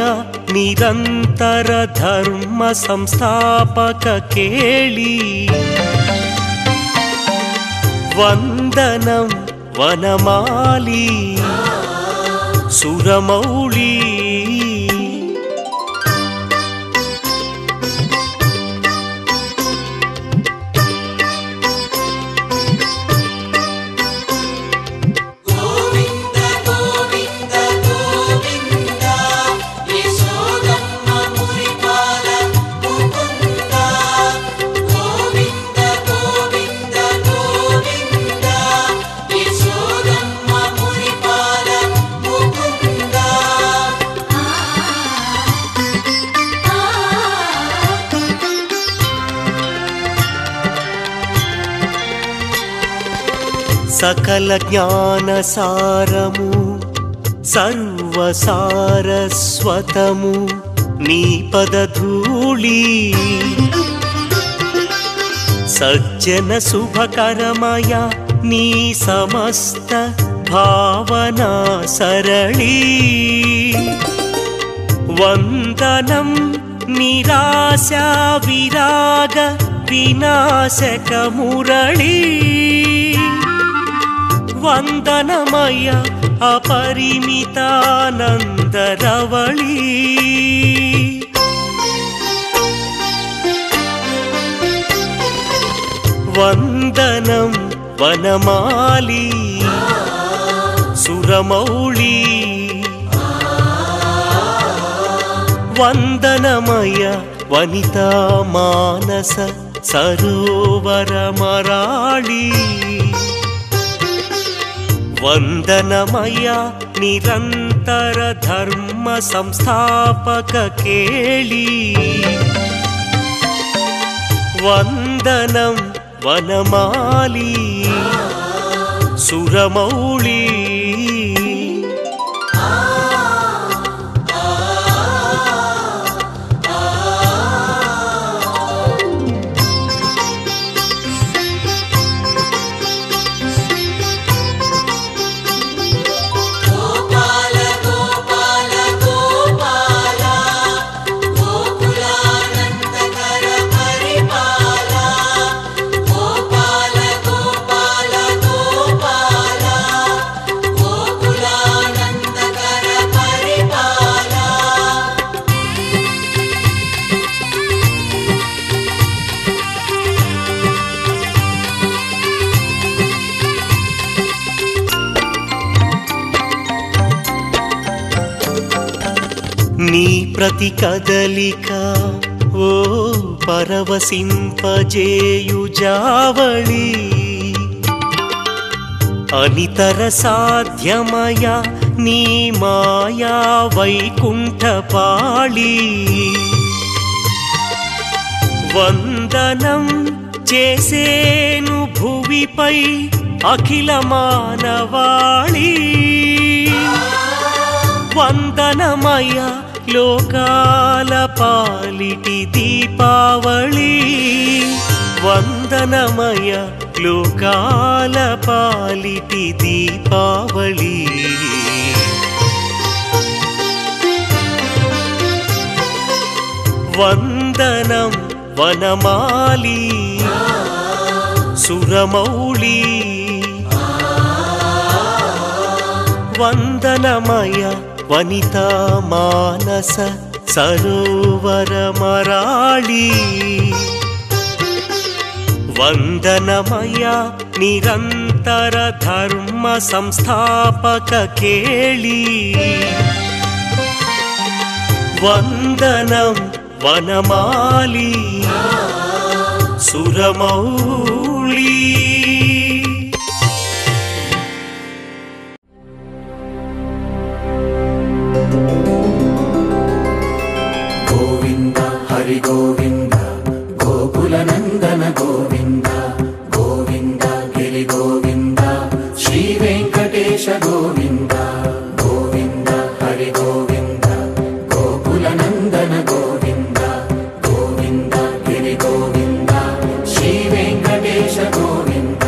నిరంతర ధర్మ సంస్థాపక కేళి వందనం వనమాలి సురమౌళి యశోదమ్మ మురిపాల ముకుంద సకల జ్ఞాన సారము సర్వసారస్వతము నీ పదధూళి సజ్జన శుభకరమయ నీ సమస్త భావనా సరళి వందనం నిరాశా విరాగ వినాశక మురళి వందనమయ అపరిమితానందరవళి వందనం వనమాలి సురమౌళి వందనమయ వనితా మానస సరోవరమరాళి వందనమయ నిరంతర ధర్మ సంస్థాపక కేళి వందనం వనమాలి సురమౌళి నీ ప్రతి కదలిక ఓ పరవశింపజేయు జావళి అనితర సాధ్యమయ నీ మాయా వైకుంఠపాళి వందనం చేసేను భువిపై అఖిల మానవాళి వందనమయ లోకాల పాలిటి దీపావళి వందనమయ లోకాల పాలిటి దీపావళి వందనం వనమాలి సురమౌళి వందనమయ వనితా మానస సరోవరమరాళి వందనమయ నిరంతర ధర్మ సంస్థాపక కేళి వందనం వనమాలి సురమౌళి గోవింద హరి గోవింద గోకుల నందన గోవింద గోవింద గిరి గోవింద శ్రీ వెంకటేశ గోవింద గోవింద హరి గోవింద గోకుల నందన గోవింద గోవింద గిరి గోవింద శ్రీ వెంకటేశ గోవింద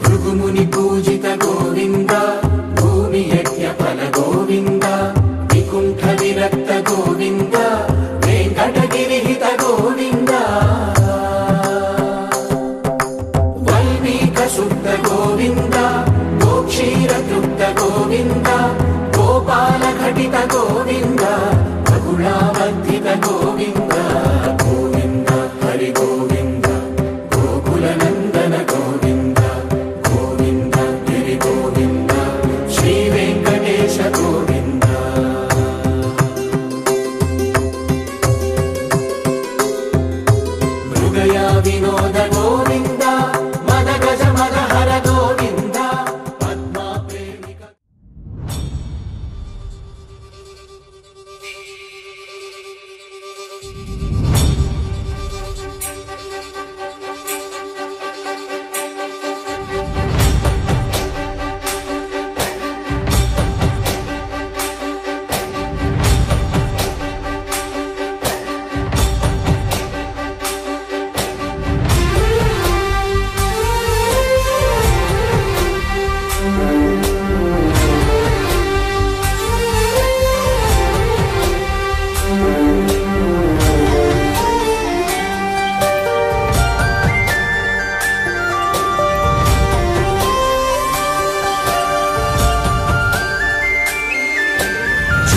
భృగుముని పూజిత గోవింద భూమి యజ్ఞ ఫల గోవింద వికుంఠ విరక్త గోవింద వెంకటగిరిహిత గోవింద వైదిక శుద్ధ గోవింద గోక్షీర తృప్త గోవింద గోపాల ఘటిత గోవింద బహుళావర్ధిత గోవింద గోవింద హరి గోవింద గోకుల నందన గోవింద గోవింద గిరి గోవింద శ్రీ వెంకటేశ గోవింద మృగయా వినోద గోవింద మద గజ మద హర గోవింద. 「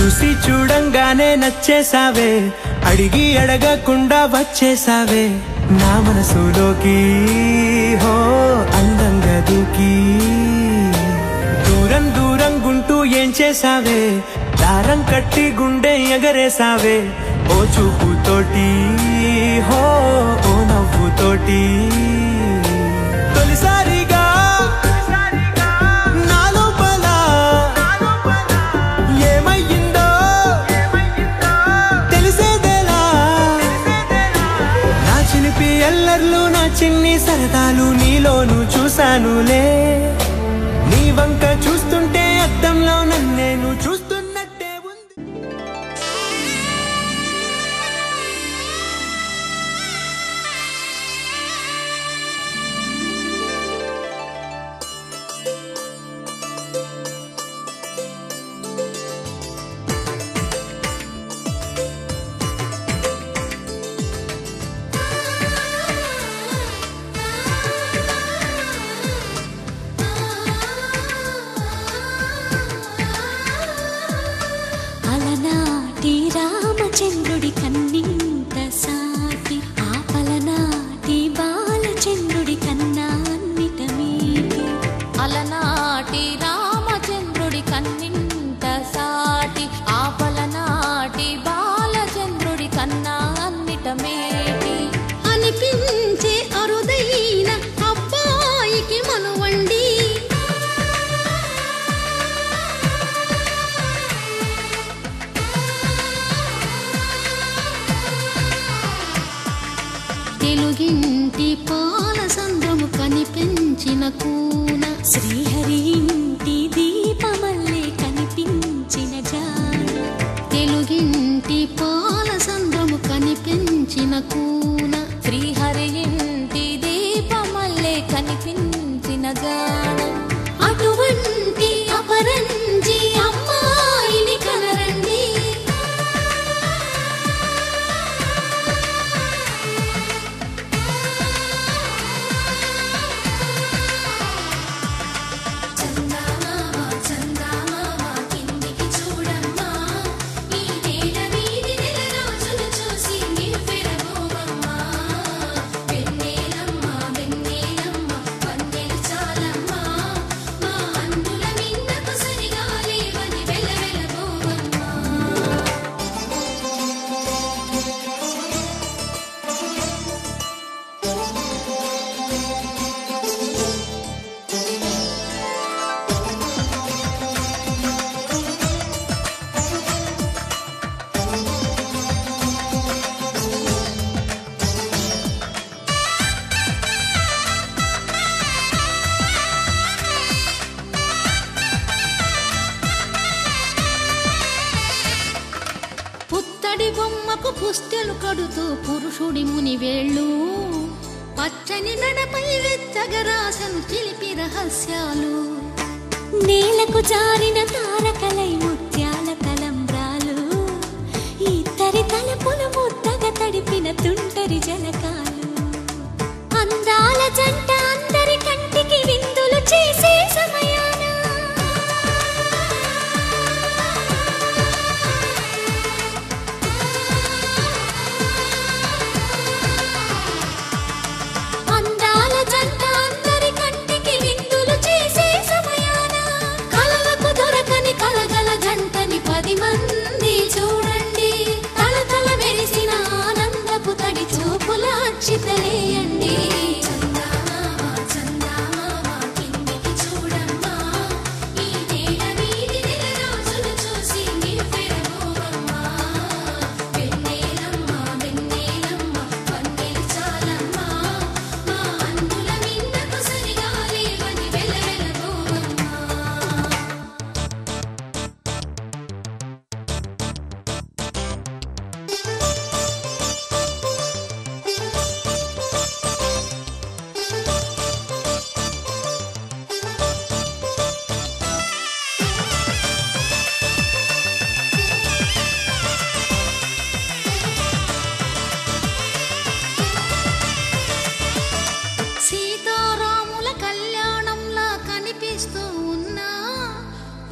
చూసి చూడంగానే నచ్చేసావే, అడిగి అడగకుండా వచ్చేసావే నా మనసులోకి. హో అందంగా దూకి దూరం దూరం గుంటూ ఏం చేసావే, దారం కట్టి గుండె ఎగరేసావే ఓ చూపుతోటి. హో ఓ నవ్వుతోటి తొలిసారిగా నా లోపల ఏమయ్యిందో తెలిసేదేలా. నా చిలిపి ఎల్లర్లు నా చిన్ని సరదాలు నీలోను చూశానులే. నీ వంక చూస్తుంటే అద్దంలో నన్నేను చూస్తున్నట్టే ఉంది. అలనాటి రామచంద్రుడి కన్నింత సాటి, ఆపలనాటి బాలచంద్రుడి కన్నా అన్నిట మీటి. అలనాటి రామచంద్రుడి కన్నింత సాటి, ఆపలనాటి బాలచంద్రుడి కన్నా అన్నిట మేటి. అనిపించే అరుదైన అబ్బాయికి మనువండి, తెలుగింటి పాల సంద్రము కనిపించిన కూన, శ్రీహరి ఇంటి దీపమల్లే కనిపించిన జాన. తెలుగింటి పాల సంద్రము కనిపించిన కూన, శ్రీహరి ఇంటి దీపమల్లే కనిపించిన జాన. అటువంటి అపరంజి అమ్మాయిని కనరండి, పుత్తడి బొమ్మకు పుస్తెలు కడుతూ పురుషుడి ముని వేళ్ళు, పచ్చని నడపై వెచ్చగరాసను చిలిపి రహస్యాలు. నేలకు జారిన తారకలై ముత్యాల తలంబ్రాలు, ఇద్దరి తలపులు ముద్దగా తడిపిన తుంటరి జలకాలు. అందాల జంట అందరి కంటికి విందులు చేసే సమయాన, అందాల జంట అందరి కంటికి విందులు చేసే సమయాన, కలలకు దొరకని కలగల జంటని 10 మంది చూడండి. తలతల మెరిసిన ఆనందపు తడి చూపుల అక్షితలేయండి.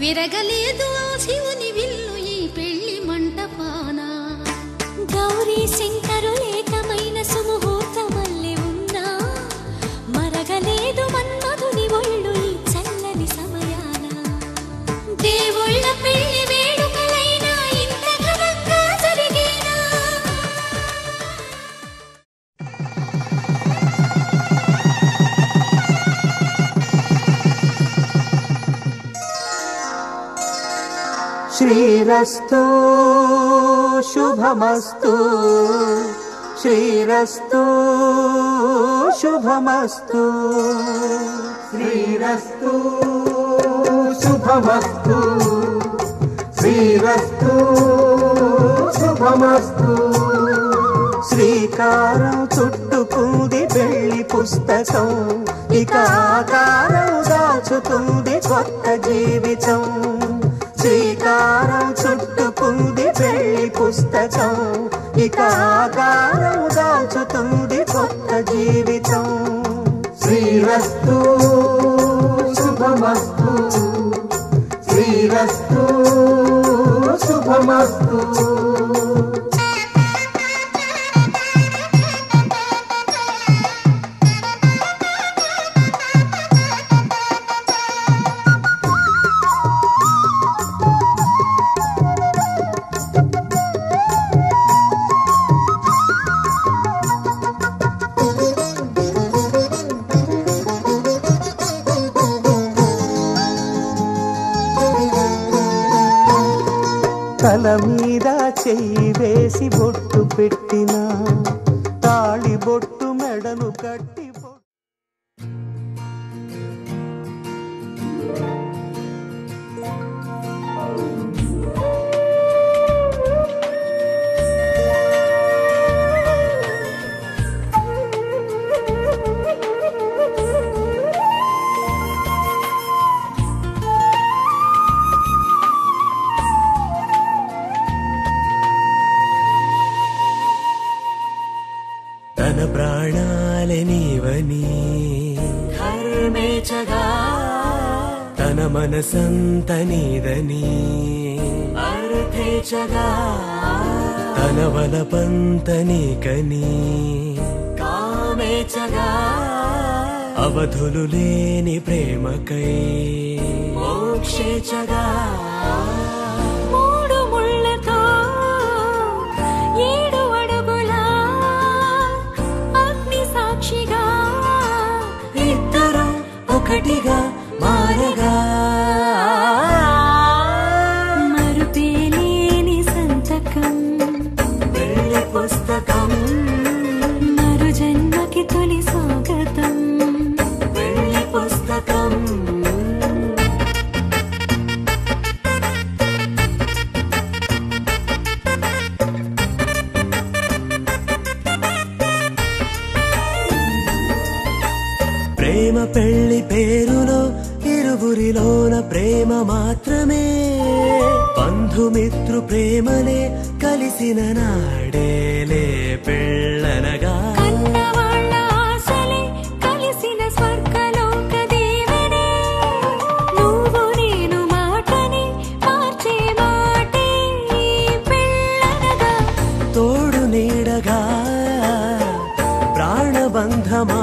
విరగలేదు ఆ శివుని విల్లు ఈ శంకరులేకమైన సుముహూర్తమల్లె ఉన్నా మరగలేదు మన్మధుని ఒళ్ళు ఈ చల్లని సమయాన. దేవుళ్ళ పెళ్లి వేడుకలైనా ఇంత ఘనంగా జరిగేనా? శ్రీరస్తు శుభమస్తు శ్రీరస్తు శుభమస్తు శ్రీరస్తు శుభమస్తు శ్రీరస్తు శుభమస్తు. శ్రీకారం చుట్టుకుంది పెళ్లి పుస్తకం, ఇక ఆకారం దాచుతుంది కొత్త జీవితం. శ్రీకారం చుట్టుకుంది పెళ్లి పుస్తకం, ఇక ఆకారం దాచుతుంది కొత్త జీవితం. శ్రీరస్తు శుభమస్తు శ్రీరస్తు శుభమస్తు. తల మీద చెయ్యి వేసి బొట్టు పెట్టిన తాళి బొట్టు మెడను కట్టి తన ప్రాణాలే నీవని ధర్మేచగా, తన మనసంత నీదని అర్థేచగా, తన వలపంత నీకని కామేచగా, అవధులు లేని ప్రేమకై మోక్షేచగా. మూడు ముళ్ళతో 7 అడుగుల అగ్ని సాక్షిగా ఇద్దరు ఒకటిగా మారగా, మరుపేలేని సంతకం పెళ్లి పుస్తకం, మరు జన్మకి తొలి స్వాగతం. పెళ్లి పుస్తకం. ప్రేమ పెళ్లి పేరులో ఇరువురిలోన ప్రేమ మాత్రమే, బంధుమిత్రు ప్రేమలే కలిసిన నాడేలే పెళ్ళనగా. కన్నవాళ్ళ ఆశలే కలిసిన స్వర్గలోక దీవెనే, నువ్వు నేను మాటని మార్చే మాటే పెళ్ళనగా. తోడు నీడగా ప్రాణబంధమా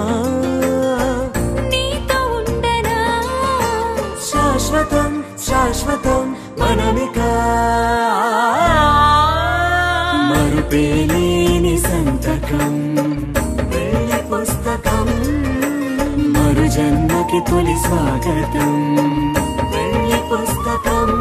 నీతో ఉండనా శాశ్వతం శాశ్వతం మనమిక. మరుపేలేని సంతకం పెళ్లి పుస్తకం, మరు జన్మకి తొలి స్వాగతం. పెళ్లి పుస్తకం.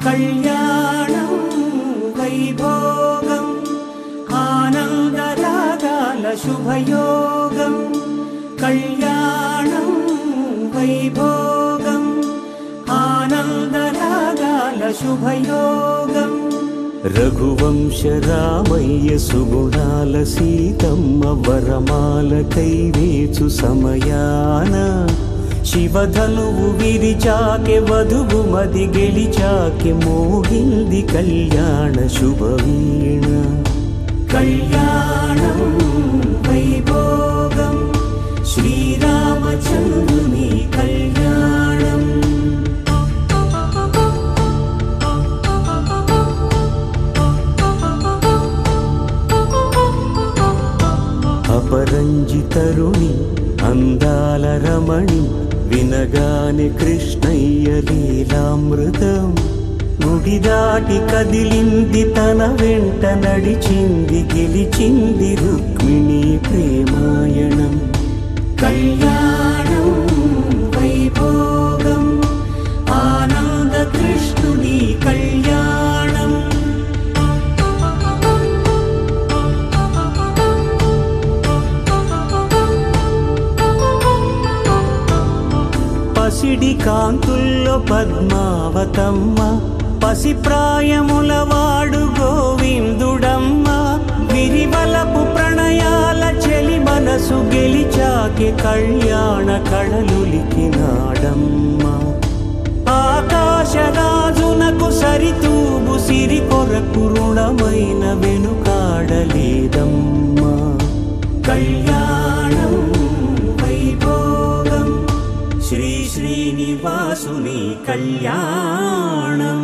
కళ్యాణం వైభోగం ఆనందరాగాల శుభయోగం. కళ్యాణం వైభోగం ఆనందరాగాల శుభయోగం. రఘువంశ రామయ్య సుగుణాల సీతమ్మ వరమాల కైవేచు సమయాన శివధనువు విరిచాకె వధువు మది గెలిచాకె మోగింది కళ్యాణ శుభవీణ కళ్యాణం వైభోగం శ్రీరామచంద్రుని కళ్యాణం అపరంజి తరుణి అందాల రమణి వినగానే కృష్ణయ్య లీలామృతం గుడి దాటి కదిలింది తన వెంట నడిచింది గెలిచింది రుక్మిణి ప్రేమాయణం కళ్యాణం వైభోగం ఆనంద కృష్ణుని కళ్యాణం పసిడి కాంతుల్లో పద్మావతమ్మ పసిప్రాయముల వాడు గోవిందుడమ్మ విరివలపు ప్రణయాల చెలి మనసు గెలిచాకే కళ్యాణ కళలులికినాడమ్మ ఆకాశరాజునకు సరితూబు సిరి కొరకు రుణమైన వెనుకాడలేదమ్మ కళ్యాణం వైభోగం శ్రీ శ్రీనివాసుని కళ్యాణం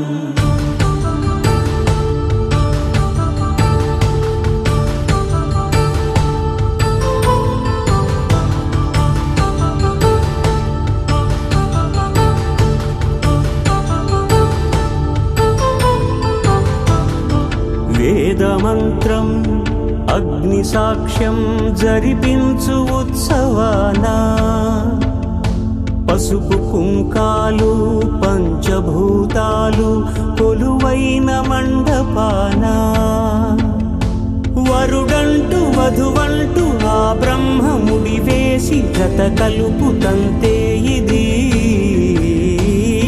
వేదమంత్రం అగ్ని సాక్ష్యం జరిపించు ఉత్సవానా పసుపు కుంకాలు పంచభూతాలు కొలువైన మండపాన వరుడంటూ వధువంటూ ఆ బ్రహ్మముడి వేసి జత కలుపుతంతే ఇది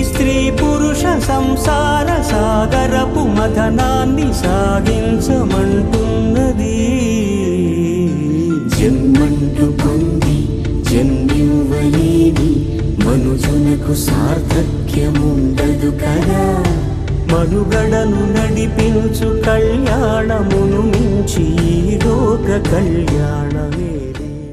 స్త్రీ పురుష సంసార సాగరపు మథనాన్ని సాగించమంటున్నది జన్మంటూ పొంది జన్మివ్వలేని మనుజునకు సార్థక్యముండదు కదా మనుగడను నడిపించు కళ్యాణమును మించి ఈ లోక కళ్యాణమే లేదు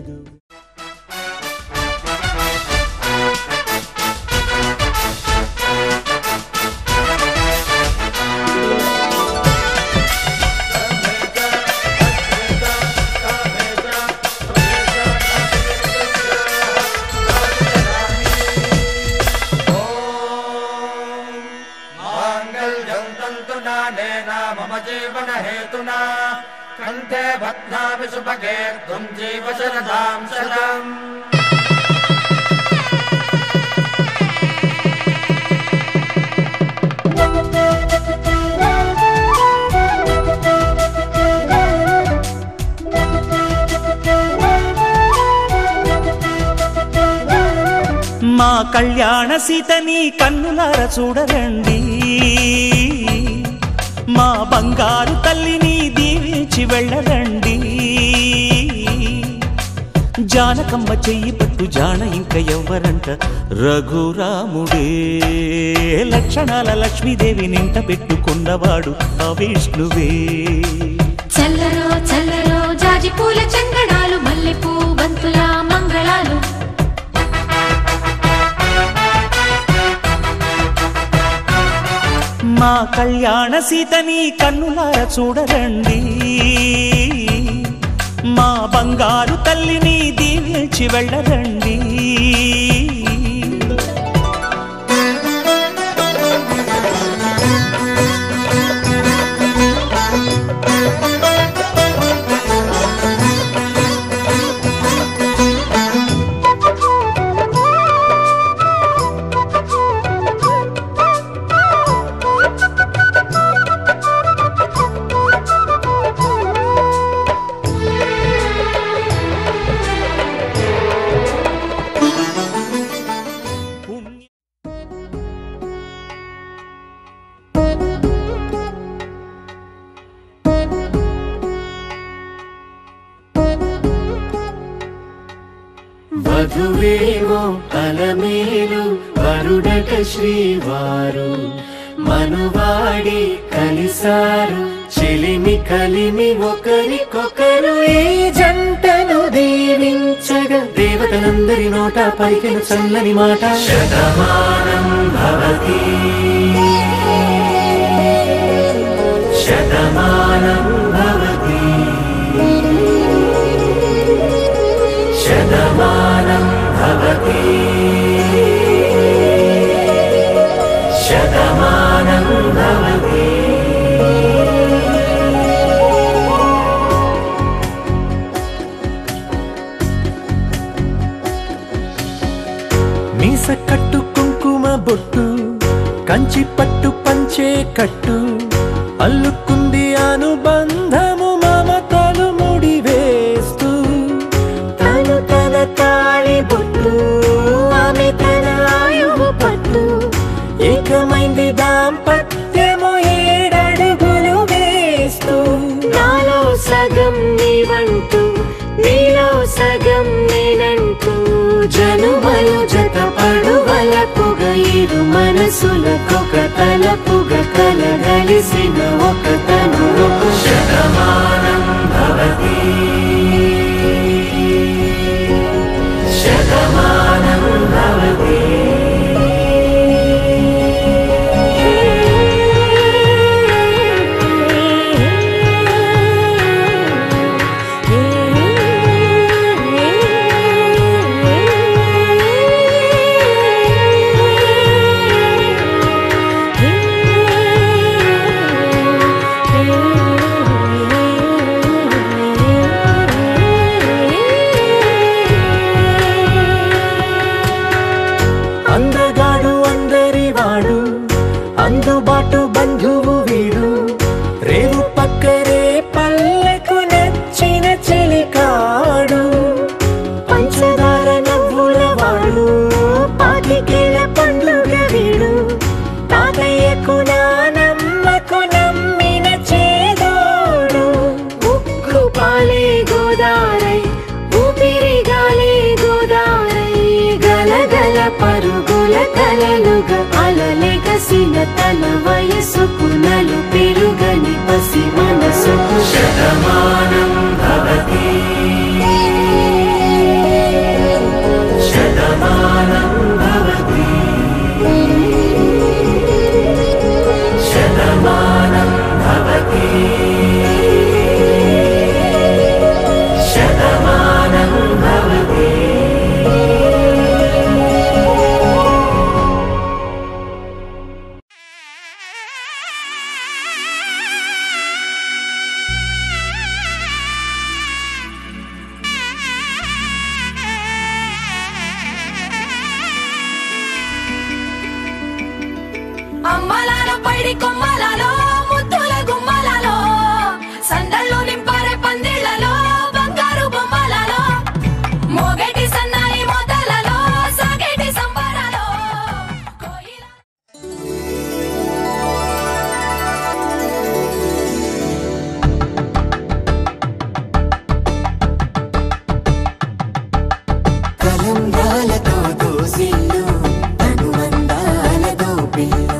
मम जीवन हेतुना कंठे बध्नामि सुभगे त्वं जीव शरदां शतम् మా కళ్యాణ సీతని కన్నులార చూడరండి మా బంగారు తల్లిని దీవించి వెళ్ళరండి జానకమ్మ చెయ్యి పట్టు జాన ఇంక ఎవ్వరంట రఘురాముడే లక్షణాల లక్ష్మీదేవి నింట పెట్టుకున్నవాడు ఆ విష్ణువే చల్లరో చల్లరో జాజి పూల చందనాలు మల్లెపూ బంతుల మంగళాలు మా కళ్యాణ సీతని కన్నులార చూడరండి మా బంగారు తల్లిని దీవించి వెళ్ళరండి వధువేమో అలమేలు వరుడట శ్రీవారు మనువాడి కలిసారు చెలిమి కలిమి ఒకరికొకరు ఈ జంటను దీవించగా దేవతలందరి నోట పలికిన చల్లని మాట శతమానం భవతి శతమానం భవతి శతమానం భవతి శతమానం భవతి మీస కట్టు కుంకుమ బొట్టు కంచి పట్టు పంచే కట్టు అల్లుకుంది అనుబంధము మమతలు ముడివేస్తూ తను తన తాళి బొట్టు ఆమె తన ఆయువు పట్టు ఏకమైంది దాంపత్యము 7 అడుగులు వేస్తూ నాలో సగం నీవంటూ నీలో సగం నేనంటూ జనుమలు జతపడు వలపుగ ఇరు మనసులకొక తలపుగ కలగలిసిన ఒక తను శతమానం భవతి శతమానం భవతి అందగాడు అందరి వాడు అందుబాటు బంధువు వీడు రేవు పక్కరే పల్లెకు నచ్చిన చెలికాడు పంచదార నవ్వుల వాడు పాతికేల పండుగ వీడు తాతయ్యకు నానమ్మకు నమ్మిన చేదోడు ఉక్కు పాలే గోదారై ఊపిరిగాలే గోదారై గలగల పరుగుల కలలుగా అలలెగసిన తన వయసుకు నలు పెరుగని పసి మనసుకు శతమానం భవతి శతమానం భవతి శతమానం భవతి శతమానం భవతి అమ్మలాలో పైడి కొమ్మలలో ముద్దుల గుమ్మలలో సందళ్ళు నింపారే పందిళ్లలో బంగారు బొమ్మలలో మోగేటి సన్నాయి మోతలలో సాగేటి సంబరాలో కలంబ్రాలతో దోసిల్లు అనువందాలతో పిల్లు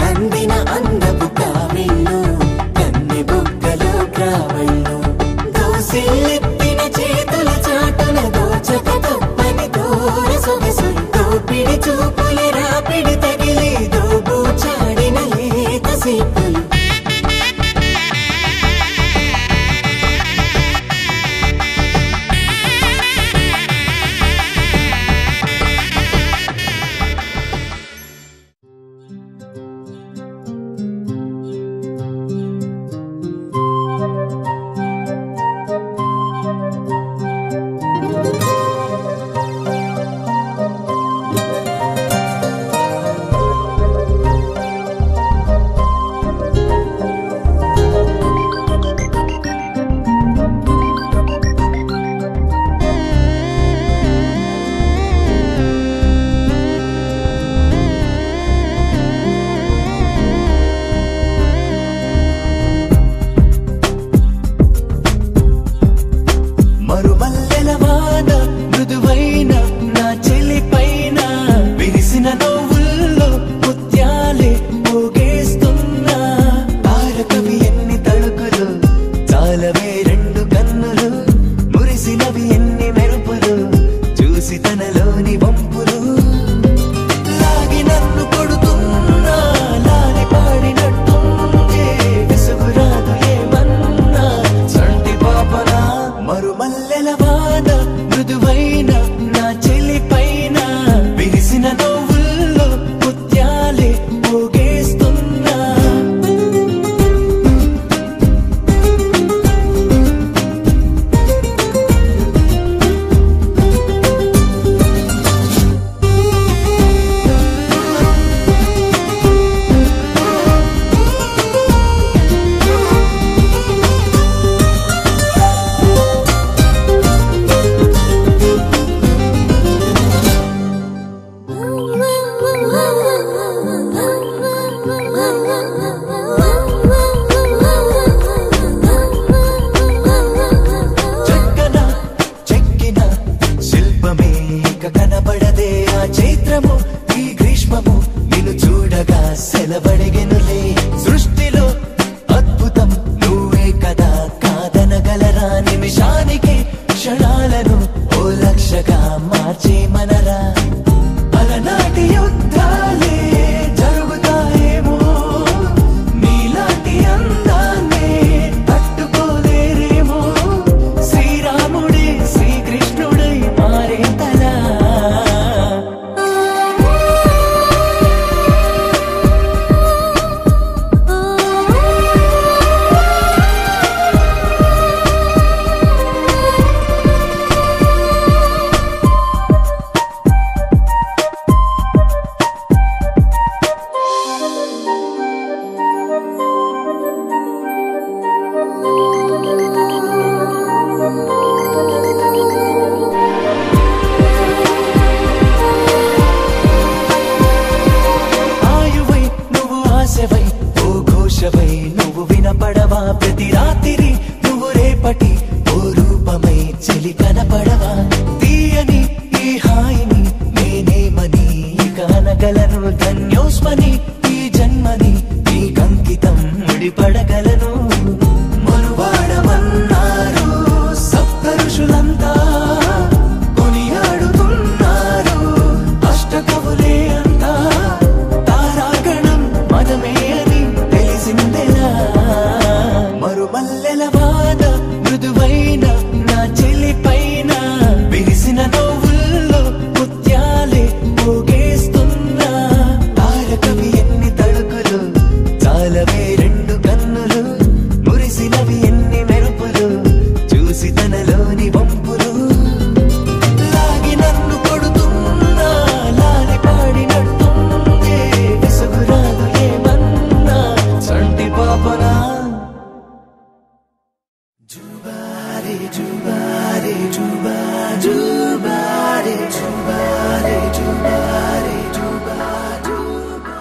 అందిన అందపు కావిల్లు కన్ని బుగ్గలో గ్రావళ్ళు దోసిల్లెత్తిన చేతుల చాటున దోచక తప్పని దూర సొగసులు దోపిడి చూపుల రాపిడి తగిలి దోబూచాడిన లేత సీపులు రేపటి ఓ రూపమై చెలి కనపడవా తీయని ఈ హాయిని నేనేమని కానగలను ధన్యోస్మని ఈ జన్మని ఈ కంకితం ముడిపడగలను మనువాడమన్నారు సప్త ఋషులంతా కొనియాడుతున్నారు అష్టకవులే అంతా తారాగణం మనమే అని తెలిసిందెలా మరుమల్లెల వాన మృదువైన నా చెలి పైన విరిసిన నవ్వుల్లో ముత్యాలే పోగేస్తున్నా తారకవి ఎన్ని తడుకులు చాలవే రెండు కన్నులు మురిసినవి ఎన్ని మెరుపులు చూసి తనలోని వంపులు లాగి నన్ను కొడుతున్నా లాలి పాడినట్టుందే విసుగురాదు ఏమన్నా చంటి పాపనా జుబారే జుబారే జుబా జుబారే జుబారే జుబారే జుబా జుబా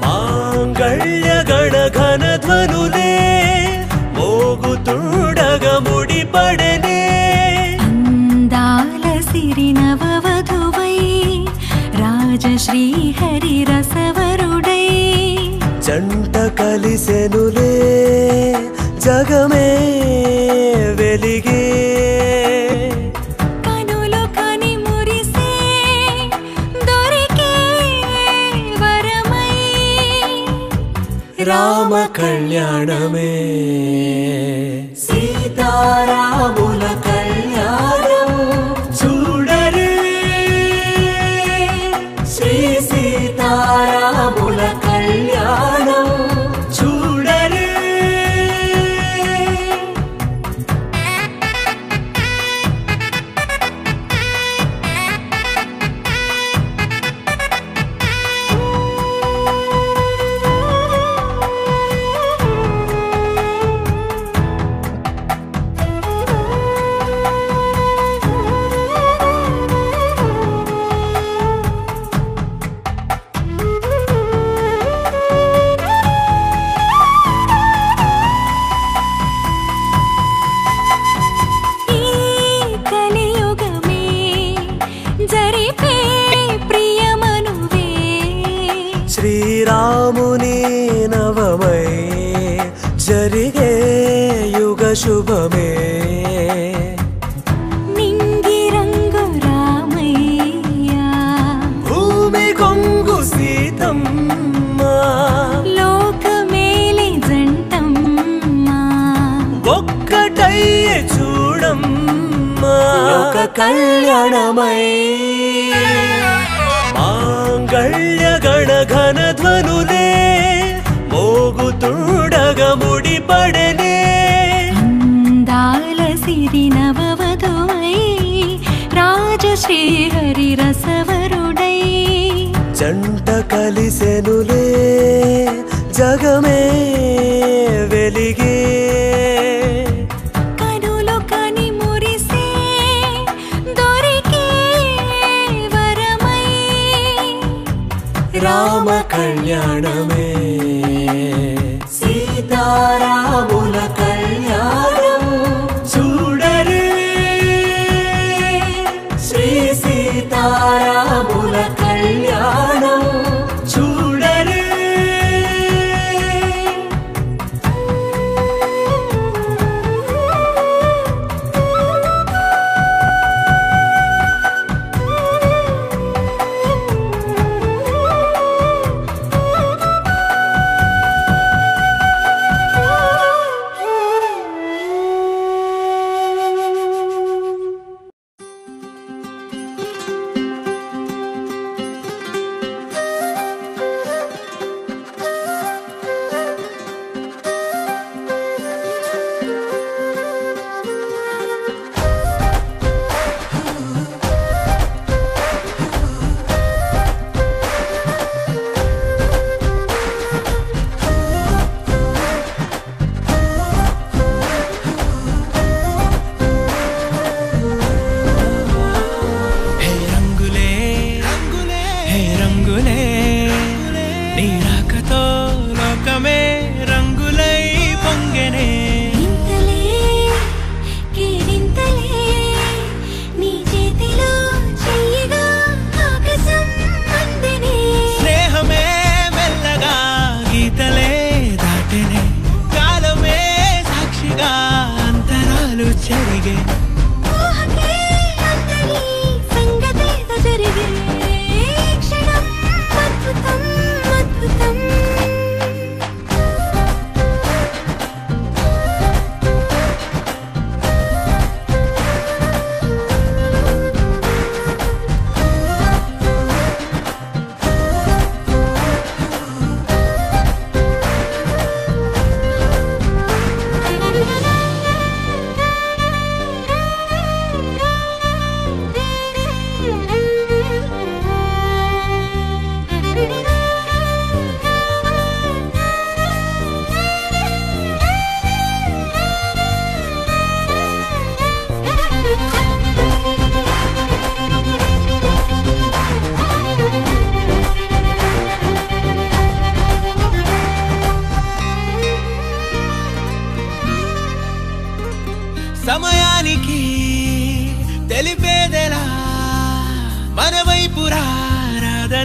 మాంగళ్య గణ ఘన ధ్వనులే మోగుతుండగ ముడిపడనే అందాల సిరి నవవధువై రాజశ్రీహరి రసవరుడై జంట కలిసెనులే జగమే వెలిగే కనులు కని మురిసే దొరికే వరమై రామ కళ్యాణమే సీతారాముల కళ్యాణం చూడరే శ్రీ సీతారాముల కళ్యాణం చూడరే ఈ కలియుగమే జరిపే ప్రియమనువే శ్రీరాముని నవమై జరిగే యుగ శుభమే నింగి రంగు రామయ్యా భూమి కొంగు సీతమ్మ లోకమేలి జంటమ్మా ఒక్కటయ్యే చూడమ్మా లోక కళ్యాణమై మాంగళ్య గణ ఘన ధ్వనులే మోగుతుండగ ముడిపడనే అందాల సిరి నవవధువై రాజశ్రీహరి రసవరుడై జంట కలిసెనులే జగమే వెలిగే కనులు కని మురిసే దొరికే వరమై రామ కళ్యాణమే సీతారాముల కళ్యాణం చూడరే శ్రీ సీతారాముల కళ్యాణం చూడరే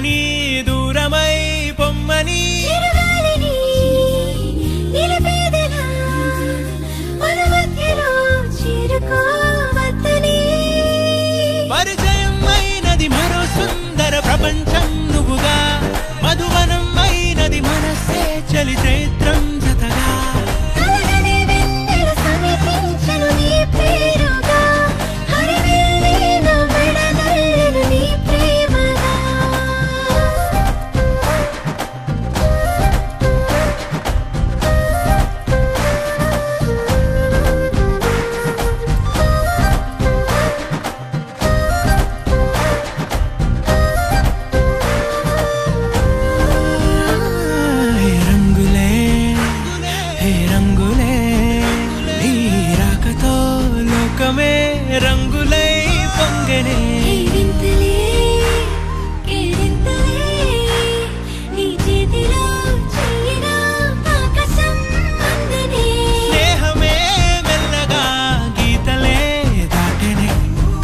రమ్మని దూరమై పొమ్మని పరిచయం అయినది మరో సుందర ప్రపంచం నువ్వుగా మధువనం అయినది మనస్సే చలి చైత్రం జతగా రంగులై పొంగనే స్నేహమే మెల్లగా గీతలే దాటనే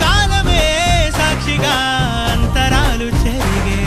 కాలమే సాక్షిగా అంతరాలు చెరిగే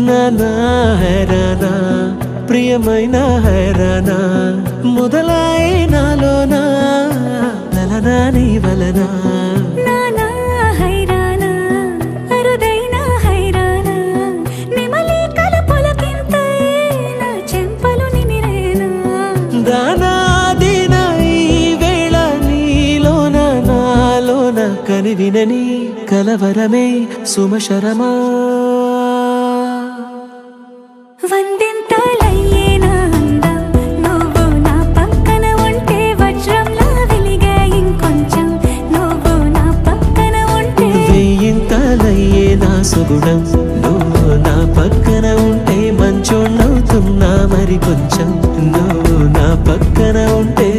నానా హైరానా ప్రియమైన హైరానా మొదలై నాలోనా లలనా నీ వలనా నానా హైరానా అరుదైన హైరానా నిమలి కలపులకింతై నా చెంపలు నిమిరేనా దానా దిన ఈ వేళ నీలోన నాలోన కనివినని కలవరమే సుమశరమా వందింతలయ్యేనా అందం నువ్వు నా పక్కన ఉంటే వజ్రంలా వెలిగే ఇంకొంచెం నువ్వు నా పక్కన ఉంటే వెయ్యింతలయ్యే నా సుగుణం నువ్వు నా పక్కన ఉంటే మంచోణ్ణవుతున్నా మరి కొంచెం నువ్వు నా పక్కన ఉంటే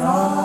Oh